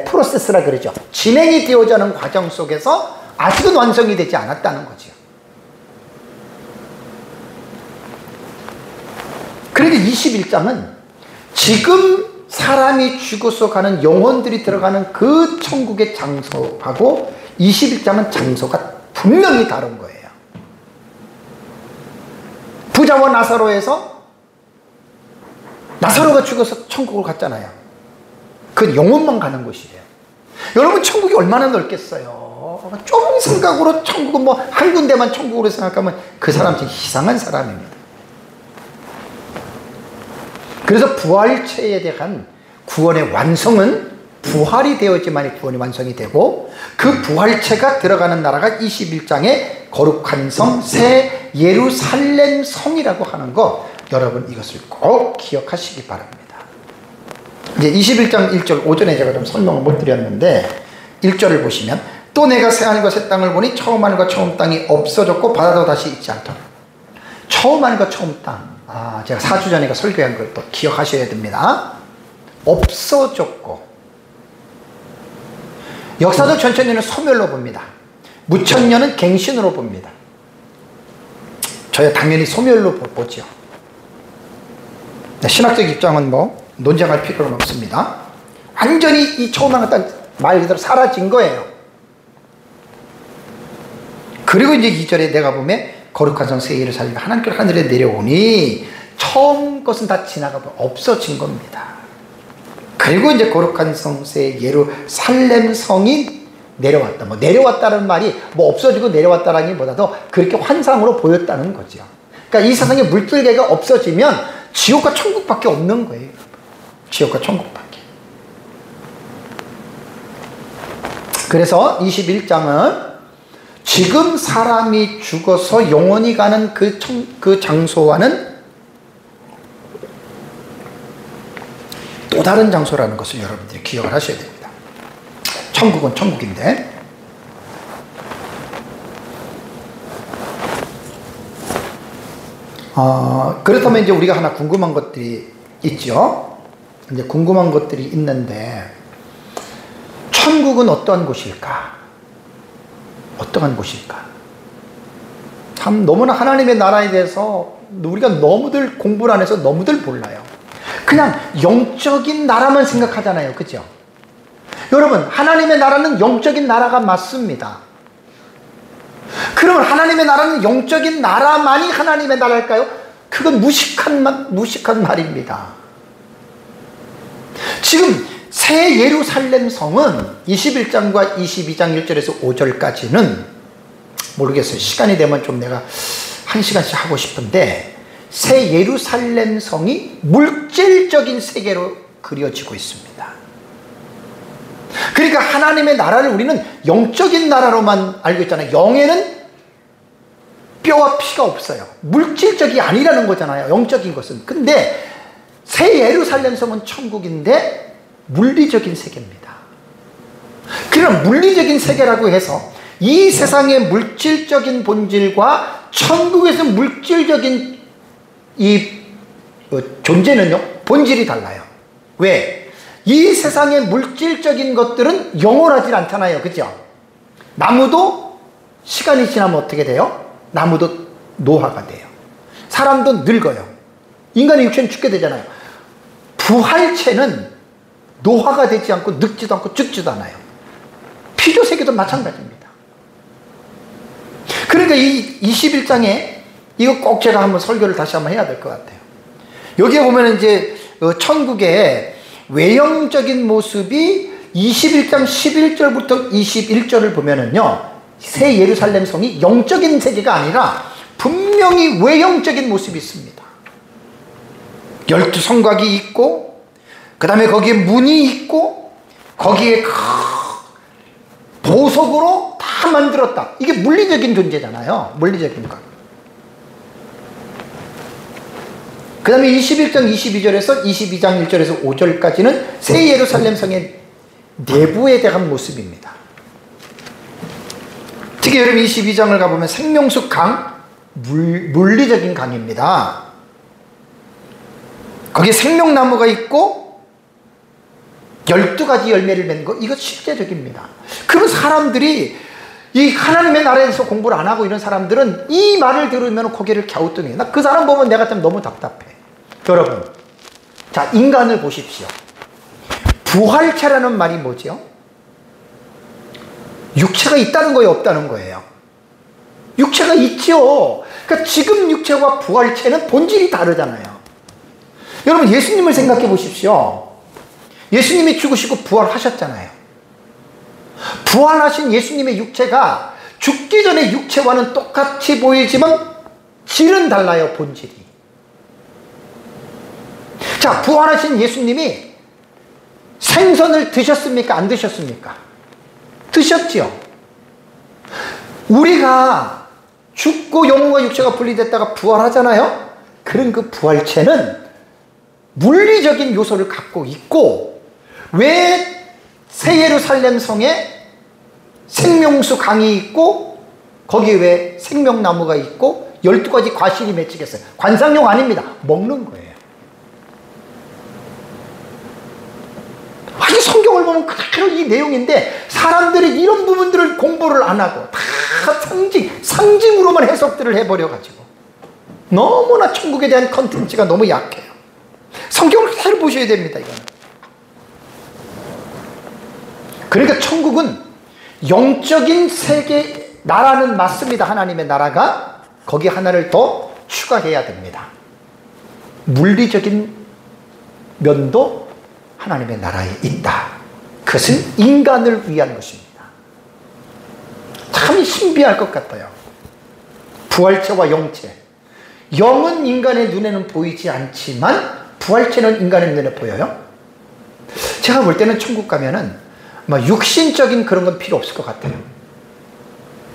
프로세스라 그러죠. 진행이 되어가는 과정 속에서 아직은 완성이 되지 않았다는 거죠. 그러니까 21장은 지금 사람이 죽어서 가는 영혼들이 들어가는 그 천국의 장소하고 21장은 장소가 분명히 다른 거예요. 부자와 나사로에서 나사로가 죽어서 천국을 갔잖아요. 그건 영혼만 가는 곳이에요. 여러분, 천국이 얼마나 넓겠어요. 좀 생각으로 천국은 뭐 한 군데만 천국으로 생각하면 그 사람 진짜 이상한 사람입니다. 그래서 부활체에 대한 구원의 완성은 부활이 되어야지만이 구원이 완성이 되고, 그 부활체가 들어가는 나라가 21장의 거룩한 성 새 예루살렘 성이라고 하는 거, 여러분 이것을 꼭 기억하시기 바랍니다. 이제 21장 1절, 오전에 제가 좀 설명을 못 드렸는데 1절을 보시면, 또 내가 새하늘과 새 땅을 보니 처음 하늘과 처음 땅이 없어졌고 바다도 다시 있지 않더라. 처음 하늘과 처음 땅, 제가 4주 전에 설교한 걸 또 기억하셔야 됩니다. 없어졌고, 역사적 천천년은 소멸로 봅니다. 무천년은 갱신으로 봅니다. 저야 당연히 소멸로 보죠. 신학적 입장은 뭐 논쟁할 필요는 없습니다. 완전히 이 처음 하늘 땅 말 그대로 사라진 거예요. 그리고 이제 2절에 내가 보면 거룩한 성 새 예루살렘이 하나님께로 하늘에 내려오니, 처음 것은 다 지나가고 없어진 겁니다. 그리고 이제 거룩한 성 새 예루살렘 성이 내려왔다. 뭐 내려왔다는 말이 뭐 없어지고 내려왔다라기보다도 그렇게 환상으로 보였다는 거죠. 그러니까 이 세상에 물들개가 없어지면 지옥과 천국밖에 없는 거예요. 지옥과 천국밖에. 그래서 21장은 지금 사람이 죽어서 영원히 가는 그 장소와는 또 다른 장소라는 것을 여러분들이 기억을 하셔야 됩니다. 천국은 천국인데, 그렇다면 이제 우리가 하나 궁금한 것들이 있죠. 이제 궁금한 것들이 있는데, 천국은 어떠한 곳일까? 어떠한 곳일까? 참 너무나 하나님의 나라에 대해서 우리가 너무들 공부를 안 해서 너무들 몰라요. 그냥 영적인 나라만 생각하잖아요. 그죠? 여러분, 하나님의 나라는 영적인 나라가 맞습니다. 그러면 하나님의 나라는 영적인 나라만이 하나님의 나라일까요? 그건 무식한 말입니다. 지금 새 예루살렘 성은 21장과 22장 1절에서 5절까지는 모르겠어요. 시간이 되면 좀 내가 1시간씩 하고 싶은데, 새 예루살렘 성이 물질적인 세계로 그려지고 있습니다. 그러니까 하나님의 나라를 우리는 영적인 나라로만 알고 있잖아요. 영에는 뼈와 피가 없어요. 물질적이 아니라는 거잖아요. 영적인 것은. 근데 새 예루살렘 성은 천국인데 물리적인 세계입니다. 그럼 물리적인 세계라고 해서 이 세상의 물질적인 본질과 천국에서 물질적인 이 존재는요, 본질이 달라요. 왜? 이 세상의 물질적인 것들은 영원하지 않잖아요. 그죠? 나무도 시간이 지나면 어떻게 돼요? 나무도 노화가 돼요. 사람도 늙어요. 인간의 육체는 죽게 되잖아요. 부활체는 노화가 되지 않고 늙지도 않고 죽지도 않아요. 피조세계도 마찬가지입니다. 그러니까 이 21장에 이거 꼭 제가 한번 설교를 다시 한번 해야 될 것 같아요. 여기에 보면 이제 천국의 외형적인 모습이 21장 11절부터 21절을 보면은요, 새 예루살렘 성이 영적인 세계가 아니라 분명히 외형적인 모습이 있습니다. 12성곽이 있고, 그 다음에 거기에 문이 있고, 거기에 보석으로 다 만들었다. 이게 물리적인 존재잖아요. 물리적인 것. 그 다음에 21장 22절에서 22장 1절에서 5절까지는 새 예루살렘 성의 내부에 대한 모습입니다. 특히 여러분 22장을 가보면 생명수 강, 물리적인 강입니다. 거기에 생명나무가 있고 12가지 열매를 맺는 거, 이거 실제적입니다. 그런 사람들이 이 하나님의 나라에서 공부를 안 하고 이런 사람들은 이 말을 들으면 고개를 갸우뚱해요. 나 그 사람 보면 내가 좀 너무 답답해. 여러분, 자, 인간을 보십시오. 부활체라는 말이 뭐죠? 육체가 있다는 거예요, 없다는 거예요? 육체가 있죠. 그러니까 지금 육체와 부활체는 본질이 다르잖아요. 여러분, 예수님을 생각해 보십시오. 예수님이 죽으시고 부활하셨잖아요. 부활하신 예수님의 육체가 죽기 전에 육체와는 똑같이 보이지만 질은 달라요, 본질이. 자, 부활하신 예수님이 생선을 드셨습니까? 안 드셨습니까? 드셨지요. 우리가 죽고 영혼과 육체가 분리됐다가 부활하잖아요. 그런 그 부활체는 물리적인 요소를 갖고 있고, 왜 새 예루살렘 성에 생명수 강이 있고 거기에 왜 생명나무가 있고 12가지 과실이 맺히겠어요? 관상용 아닙니다. 먹는 거예요. 아니, 성경을 보면 그대로 이 내용인데 사람들이 이런 부분들을 공부를 안 하고 다 상징으로만 해석들을 해버려가지고 너무나 천국에 대한 컨텐츠가 너무 약해요. 성경을 잘 보셔야 됩니다, 이거는. 그러니까 천국은 영적인 세계, 나라는 맞습니다. 하나님의 나라가. 거기 하나를 더 추가해야 됩니다. 물리적인 면도 하나님의 나라에 있다. 그것은 인간을 위한 것입니다. 참 신비할 것 같아요. 부활체와 영체. 영은 인간의 눈에는 보이지 않지만 부활체는 인간의 눈에 보여요. 제가 볼 때는 천국 가면은 육신적인 그런 건 필요 없을 것 같아요.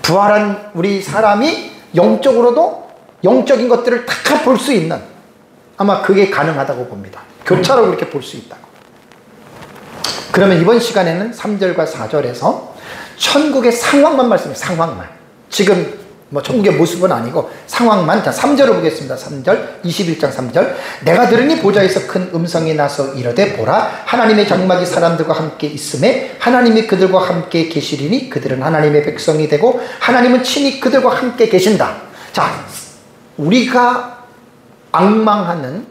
부활한 우리 사람이 영적으로도 영적인 것들을 다 볼 수 있는, 아마 그게 가능하다고 봅니다. 교차로 그렇게 볼 수 있다고. 그러면 이번 시간에는 3절과 4절에서 천국의 상황만 말씀해요. 상황만. 지금 천국의 모습은 아니고 상황만. 자, 3절을 보겠습니다. 3절, 21장 3절. 내가 들으니 보좌에서 큰 음성이 나서 이르되 보라, 하나님의 장막이 사람들과 함께 있음에 하나님이 그들과 함께 계시리니 그들은 하나님의 백성이 되고 하나님은 친히 그들과 함께 계신다. 자, 우리가 앙망하는,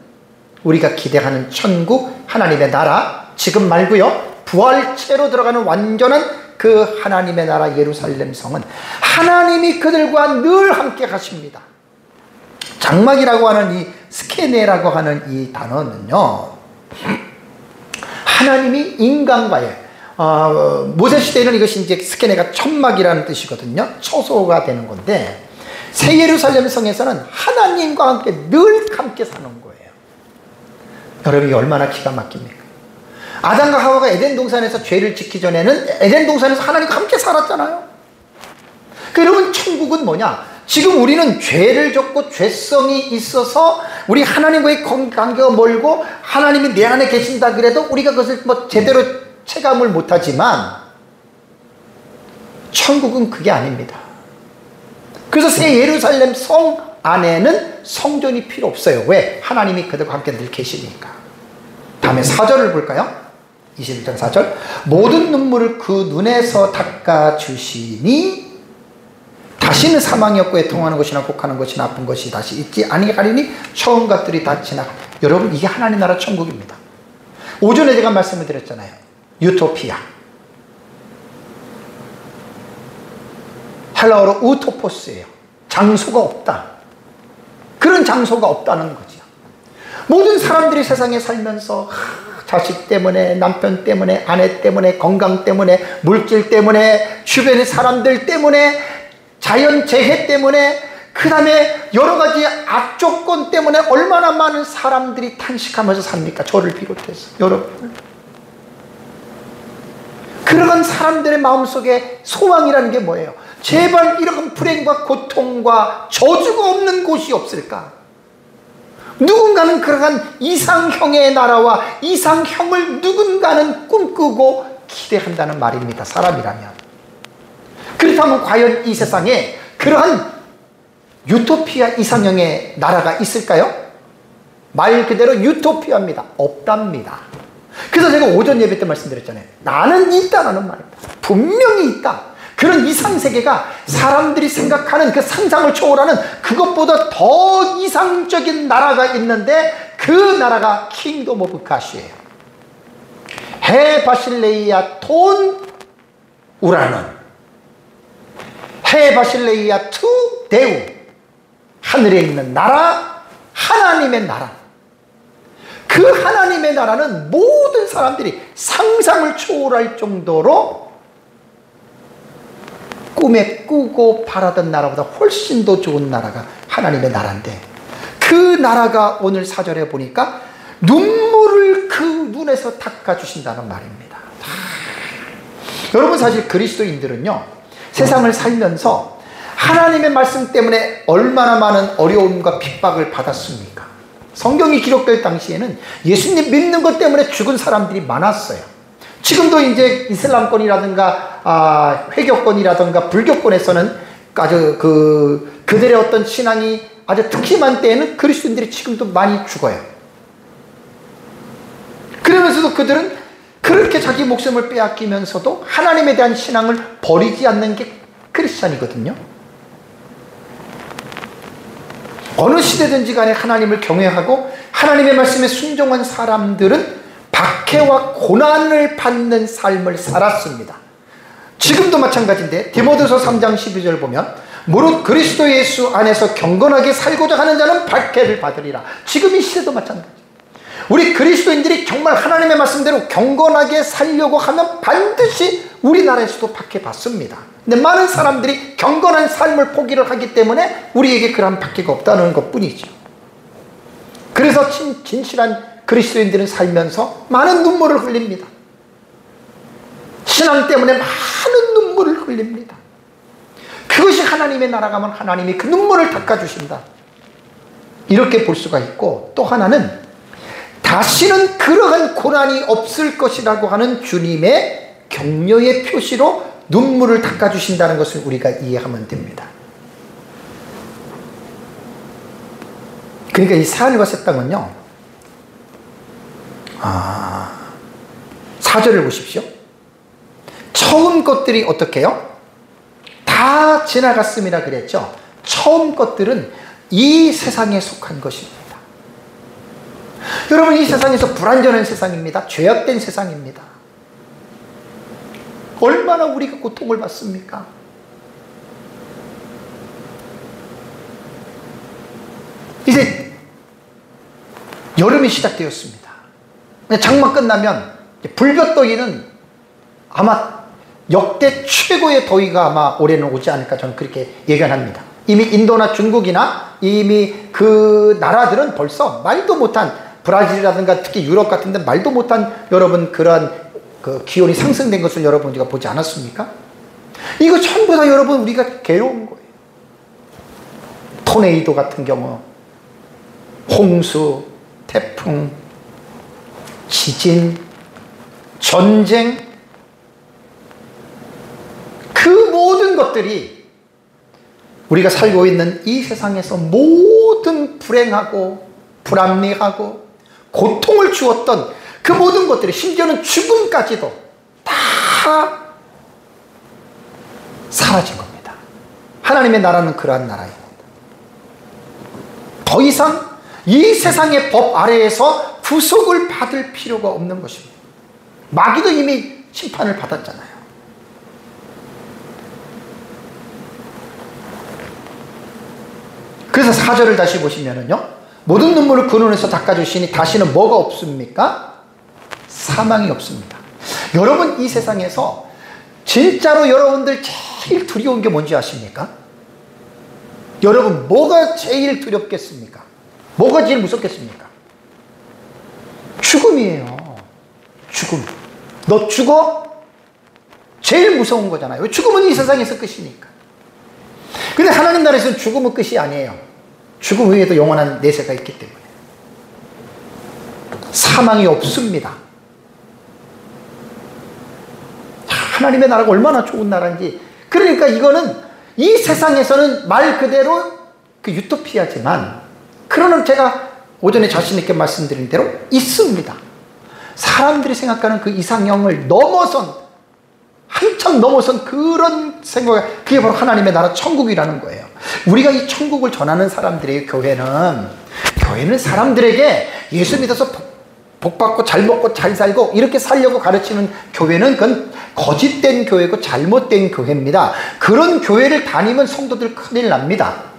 우리가 기대하는 천국, 하나님의 나라, 지금 말고요, 부활체로 들어가는 완전한 그 하나님의 나라 예루살렘 성은 하나님이 그들과 늘 함께 가십니다. 장막이라고 하는 이 스케네라고 하는 이 단어는요, 하나님이 인간과의 모세 시대에는 이것이 이제 스케네가 천막이라는 뜻이거든요. 처소가 되는 건데, 새 예루살렘 성에서는 하나님과 함께 늘 함께 사는 거예요. 여러분이 얼마나 기가 막힙니까? 아담과 하와가 에덴 동산에서 죄를 짓기 전에는 에덴 동산에서 하나님과 함께 살았잖아요. 여러분, 천국은 뭐냐? 지금 우리는 죄를 졌고 죄성이 있어서 우리 하나님과의 관계가 멀고 하나님이 내 안에 계신다 그래도 우리가 그것을 제대로 체감을 못하지만 천국은 그게 아닙니다. 그래서 새 예루살렘 성 안에는 성전이 필요 없어요. 왜? 하나님이 그들과 함께 늘 계시니까. 다음에 4절을 볼까요? 21장 4절. 모든 눈물을 그 눈에서 닦아주시니 다시는 사망이 없고 애통하는 것이나 곡하는 것이나 아픈 것이 다시 있지 아니하리니 처음 것들이 다 지나가. 여러분, 이게 하나님 나라 천국입니다. 오전에 제가 말씀을 드렸잖아요. 유토피아. 헬라어로 우토포스예요. 장소가 없다. 그런 장소가 없다는 거죠. 모든 사람들이 세상에 살면서 자식 때문에, 남편 때문에, 아내 때문에, 건강 때문에, 물질 때문에, 주변의 사람들 때문에, 자연재해 때문에, 그 다음에 여러 가지 악조건 때문에 얼마나 많은 사람들이 탄식하면서 삽니까? 저를 비롯해서. 여러분, 그러한 사람들의 마음속에 소망이라는 게 뭐예요? 제발 이런 불행과 고통과 저주가 없는 곳이 없을까? 누군가는 그러한 이상형의 나라와 이상형을 누군가는 꿈꾸고 기대한다는 말입니다. 사람이라면. 그렇다면 과연 이 세상에 그러한 유토피아 이상형의 나라가 있을까요? 말 그대로 유토피아입니다. 없답니다. 그래서 제가 오전 예배 때 말씀드렸잖아요. 나는 있다라는 말입니다. 분명히 있다. 그런 이상세계가 사람들이 생각하는 그 상상을 초월하는 그것보다 더 이상적인 나라가 있는데 그 나라가 킹덤 오브 가시예요. 해 바실레이아 톤 우라논, 해 바실레이아 투 데우, 하늘에 있는 나라, 하나님의 나라. 그 하나님의 나라는 모든 사람들이 상상을 초월할 정도로 꿈에 꾸고 바라던 나라보다 훨씬 더 좋은 나라가 하나님의 나라인데, 그 나라가 오늘 4절에 보니까 눈물을 그 눈에서 닦아주신다는 말입니다. 여러분, 사실 그리스도인들은요, 세상을 살면서 하나님의 말씀 때문에 얼마나 많은 어려움과 핍박을 받았습니까? 성경이 기록될 당시에는 예수님 믿는 것 때문에 죽은 사람들이 많았어요. 지금도 이제 이슬람권이라든가 회교권이라든가 불교권에서는 아주 그들의 어떤 신앙이 아주 특심한 때에는 그리스도인들이 지금도 많이 죽어요. 그러면서도 그들은 그렇게 자기 목숨을 빼앗기면서도 하나님에 대한 신앙을 버리지 않는 게 크리스찬이거든요. 어느 시대든지 간에 하나님을 경외하고 하나님의 말씀에 순종한 사람들은 박해와 고난을 받는 삶을 살았습니다. 지금도 마찬가지인데 디모데서 3장 12절 보면 무릇 그리스도 예수 안에서 경건하게 살고자 하는 자는 박해를 받으리라. 지금 이 시대도 마찬가지. 우리 그리스도인들이 정말 하나님의 말씀대로 경건하게 살려고 하면 반드시 우리나라에서도 박해받습니다. 근데 많은 사람들이 경건한 삶을 포기를 하기 때문에 우리에게 그런 박해가 없다는 것뿐이죠. 그래서 진실한 그리스도인들은 살면서 많은 눈물을 흘립니다. 신앙 때문에 많은 눈물을 흘립니다. 그것이 하나님의 나라 가면 하나님이 그 눈물을 닦아주신다, 이렇게 볼 수가 있고, 또 하나는 다시는 그러한 고난이 없을 것이라고 하는 주님의 격려의 표시로 눈물을 닦아주신다는 것을 우리가 이해하면 됩니다. 그러니까 이 새하늘과 새 땅은요, 4절을 보십시오. 처음 것들이 어떻게 해요? 다 지나갔음이라 그랬죠. 처음 것들은 이 세상에 속한 것입니다. 여러분, 이 세상에서 불완전한 세상입니다. 죄악된 세상입니다. 얼마나 우리가 고통을 받습니까? 이제 여름이 시작되었습니다. 장마 끝나면 불볕더위는 아마 역대 최고의 더위가 아마 올해는 오지 않을까, 저는 그렇게 예견합니다. 이미 인도나 중국이나 이미 그 나라들은 벌써 말도 못한, 브라질이라든가 특히 유럽 같은 데 말도 못한 여러분 그런 그 기온이 상승된 것을 여러분 우리가 보지 않았습니까? 이거 전부 다 여러분 우리가 괴로운 거예요. 토네이도 같은 경우, 홍수, 태풍, 지진, 전쟁, 그 모든 것들이 우리가 살고 있는 이 세상에서 모든 불행하고 불합리하고 고통을 주었던 그 모든 것들이, 심지어는 죽음까지도 다 사라진 겁니다. 하나님의 나라는 그러한 나라입니다. 더 이상 이 세상의 법 아래에서 구속을 받을 필요가 없는 것입니다. 마귀도 이미 심판을 받았잖아요. 그래서 4절을 다시 보시면은요, 모든 눈물을 그 눈에서 닦아주시니 다시는 뭐가 없습니까? 사망이 없습니다. 여러분, 이 세상에서 진짜로 여러분들 제일 두려운 게 뭔지 아십니까? 여러분, 뭐가 제일 두렵겠습니까? 뭐가 제일 무섭겠습니까? 죽음이에요. 죽음. 너 죽어? 제일 무서운 거잖아요. 죽음은 이 세상에서 끝이니까. 근데 하나님 나라에서는 죽음은 끝이 아니에요. 죽음 후에도 영원한 내세가 있기 때문에 사망이 없습니다. 하나님의 나라가 얼마나 좋은 나라인지. 그러니까 이거는 이 세상에서는 말 그대로 그 유토피아지만, 그러나 제가 오전에 자신 있게 말씀드린 대로 있습니다. 사람들이 생각하는 그 이상형을 넘어선, 한참 한참 넘어선 그런 생각, 그게 바로 하나님의 나라 천국이라는 거예요. 우리가 이 천국을 전하는 사람들이에요. 교회는 사람들에게 예수 믿어서 복받고 잘 먹고 잘 살고 이렇게 살려고 가르치는 교회는 그건 거짓된 교회고 잘못된 교회입니다. 그런 교회를 다니면 성도들 큰일 납니다.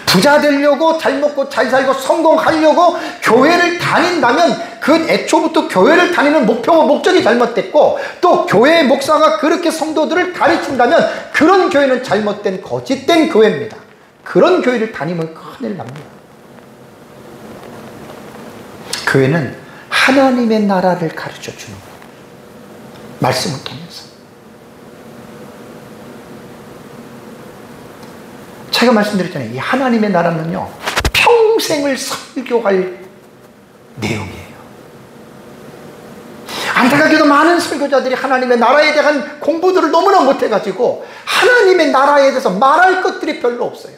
부자 되려고 잘 먹고 잘 살고 성공하려고 교회를 다닌다면 그 애초부터 교회를 다니는 목표와 목적이 잘못됐고, 또 교회의 목사가 그렇게 성도들을 가르친다면 그런 교회는 잘못된 거짓된 교회입니다. 그런 교회를 다니면 큰일 납니다. 교회는 하나님의 나라를 가르쳐 주는 거예요. 말씀을 통해서. 제가 말씀드렸잖아요. 이 하나님의 나라는요, 평생을 설교할 내용이에요. 안타깝게도 많은 설교자들이 하나님의 나라에 대한 공부들을 너무나 못해가지고 하나님의 나라에 대해서 말할 것들이 별로 없어요.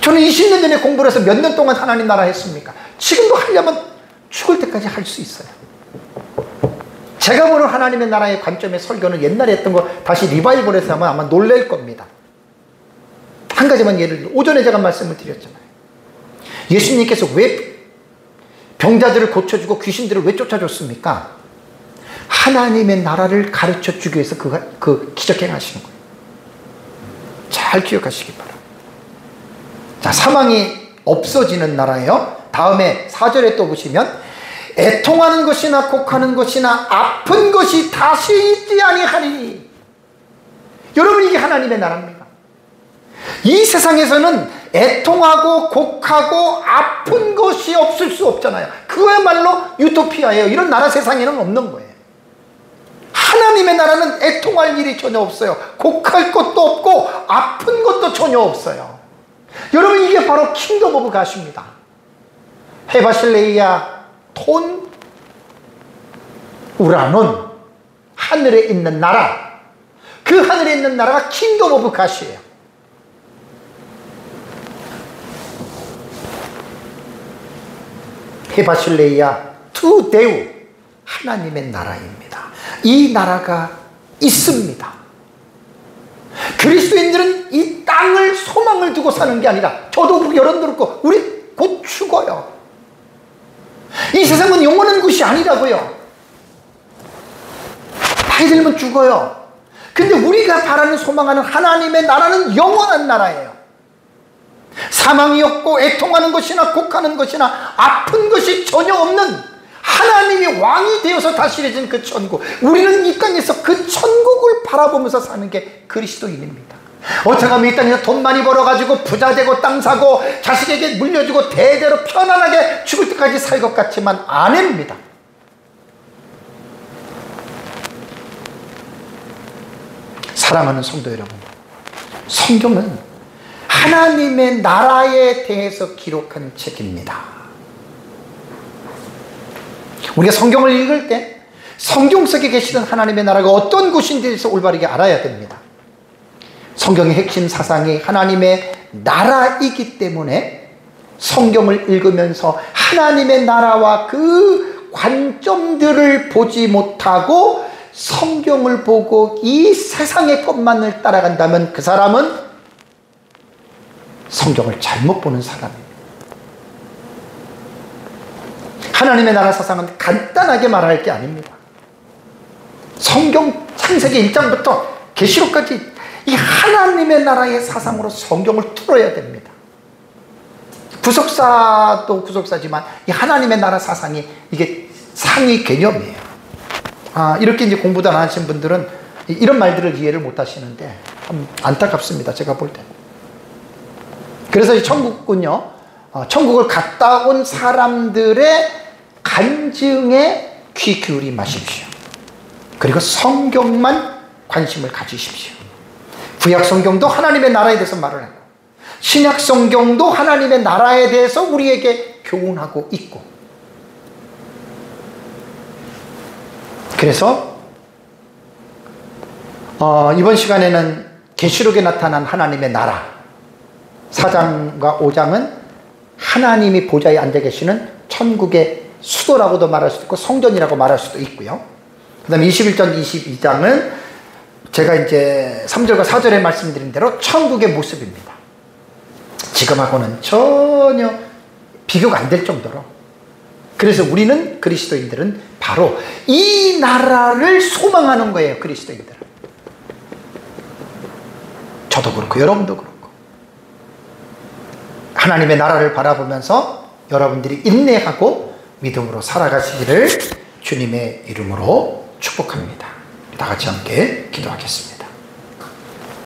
저는 20년 전에 공부를 해서 몇 년 동안 하나님 나라 했습니까? 지금도 하려면 죽을 때까지 할 수 있어요. 제가 보는 하나님의 나라의 관점의 설교는 옛날에 했던 거 다시 리바이벌해서 하면 아마 놀랄 겁니다. 한 가지만 예를 들어, 오전에 제가 말씀을 드렸잖아요. 예수님께서 왜 병자들을 고쳐주고 귀신들을 왜 쫓아줬습니까? 하나님의 나라를 가르쳐 주기 위해서 그 기적행 하시는 거예요. 잘 기억하시기 바랍니다. 자, 사망이 없어지는 나라예요. 다음에 4절에 또 보시면, 애통하는 것이나 곡하는 것이나 아픈 것이 다시 있지 아니하리니. 여러분, 이게 하나님의 나라입니다. 이 세상에서는 애통하고 곡하고 아픈 것이 없을 수 없잖아요. 그야말로 유토피아예요. 이런 나라 세상에는 없는 거예요. 하나님의 나라는 애통할 일이 전혀 없어요. 곡할 것도 없고 아픈 것도 전혀 없어요. 여러분, 이게 바로 킹덤 오브 갓입니다. 헤바실레이아 톤 우라논, 하늘에 있는 나라, 그 하늘에 있는 나라가 킹덤 오브 갓이에요. 헤바실레이아 투 데우, 하나님의 나라입니다. 이 나라가 있습니다. 그리스도인들은 이 땅을 소망을 두고 사는 게 아니라, 저도 여러분들 그렇고 우리 곧 죽어요. 이 세상은 영원한 곳이 아니라고요. 나이 들면 죽어요. 근데 우리가 바라는 소망하는 하나님의 나라는 영원한 나라예요. 사망이 없고 애통하는 것이나 곡하는 것이나 아픈 것이 전혀 없는 하나님이 왕이 되어서 다스려진 그 천국, 우리는 이 땅에서 그 천국을 바라보면서 사는 게 그리스도인입니다. 어쩌면 이 땅에서 돈 많이 벌어가지고 부자 되고 땅 사고 자식에게 물려주고 대대로 편안하게 죽을 때까지 살 것 같지만 아닙니다. 사랑하는 성도 여러분, 성경은 하나님의 나라에 대해서 기록한 책입니다. 우리가 성경을 읽을 때 성경 속에 계시던 하나님의 나라가 어떤 곳인지에 대해서 올바르게 알아야 됩니다. 성경의 핵심 사상이 하나님의 나라이기 때문에 성경을 읽으면서 하나님의 나라와 그 관점들을 보지 못하고 성경을 보고 이 세상의 것만을 따라간다면 그 사람은 성경을 잘못 보는 사람입니다. 하나님의 나라 사상은 간단하게 말할 게 아닙니다. 성경 창세기 1장부터 계시록까지 이 하나님의 나라의 사상으로 성경을 풀어야 됩니다. 구속사도 구속사지만 이 하나님의 나라 사상이 이게 상위 개념이에요. 이렇게 이제 공부도 안 하신 분들은 이런 말들을 이해를 못 하시는데 참 안타깝습니다. 제가 볼 때. 그래서 이 천국은요, 천국을 갔다 온 사람들의 간증에 귀 기울이 마십시오. 그리고 성경만 관심을 가지십시오. 구약 성경도 하나님의 나라에 대해서 말을 하고 신약 성경도 하나님의 나라에 대해서 우리에게 교훈하고 있고, 그래서 이번 시간에는 계시록에 나타난 하나님의 나라 4장과 5장은 하나님이 보좌에 앉아 계시는 천국의 수도라고도 말할 수도 있고 성전이라고 말할 수도 있고요. 그 다음에 21장, 22장은 제가 이제 3절과 4절에 말씀드린 대로 천국의 모습입니다. 지금하고는 전혀 비교가 안 될 정도로. 그래서 우리는 그리스도인들은 바로 이 나라를 소망하는 거예요. 그리스도인들은. 저도 그렇고 여러분도 그렇고. 하나님의 나라를 바라보면서 여러분들이 인내하고 믿음으로 살아가시기를 주님의 이름으로 축복합니다. 다 같이 함께 기도하겠습니다.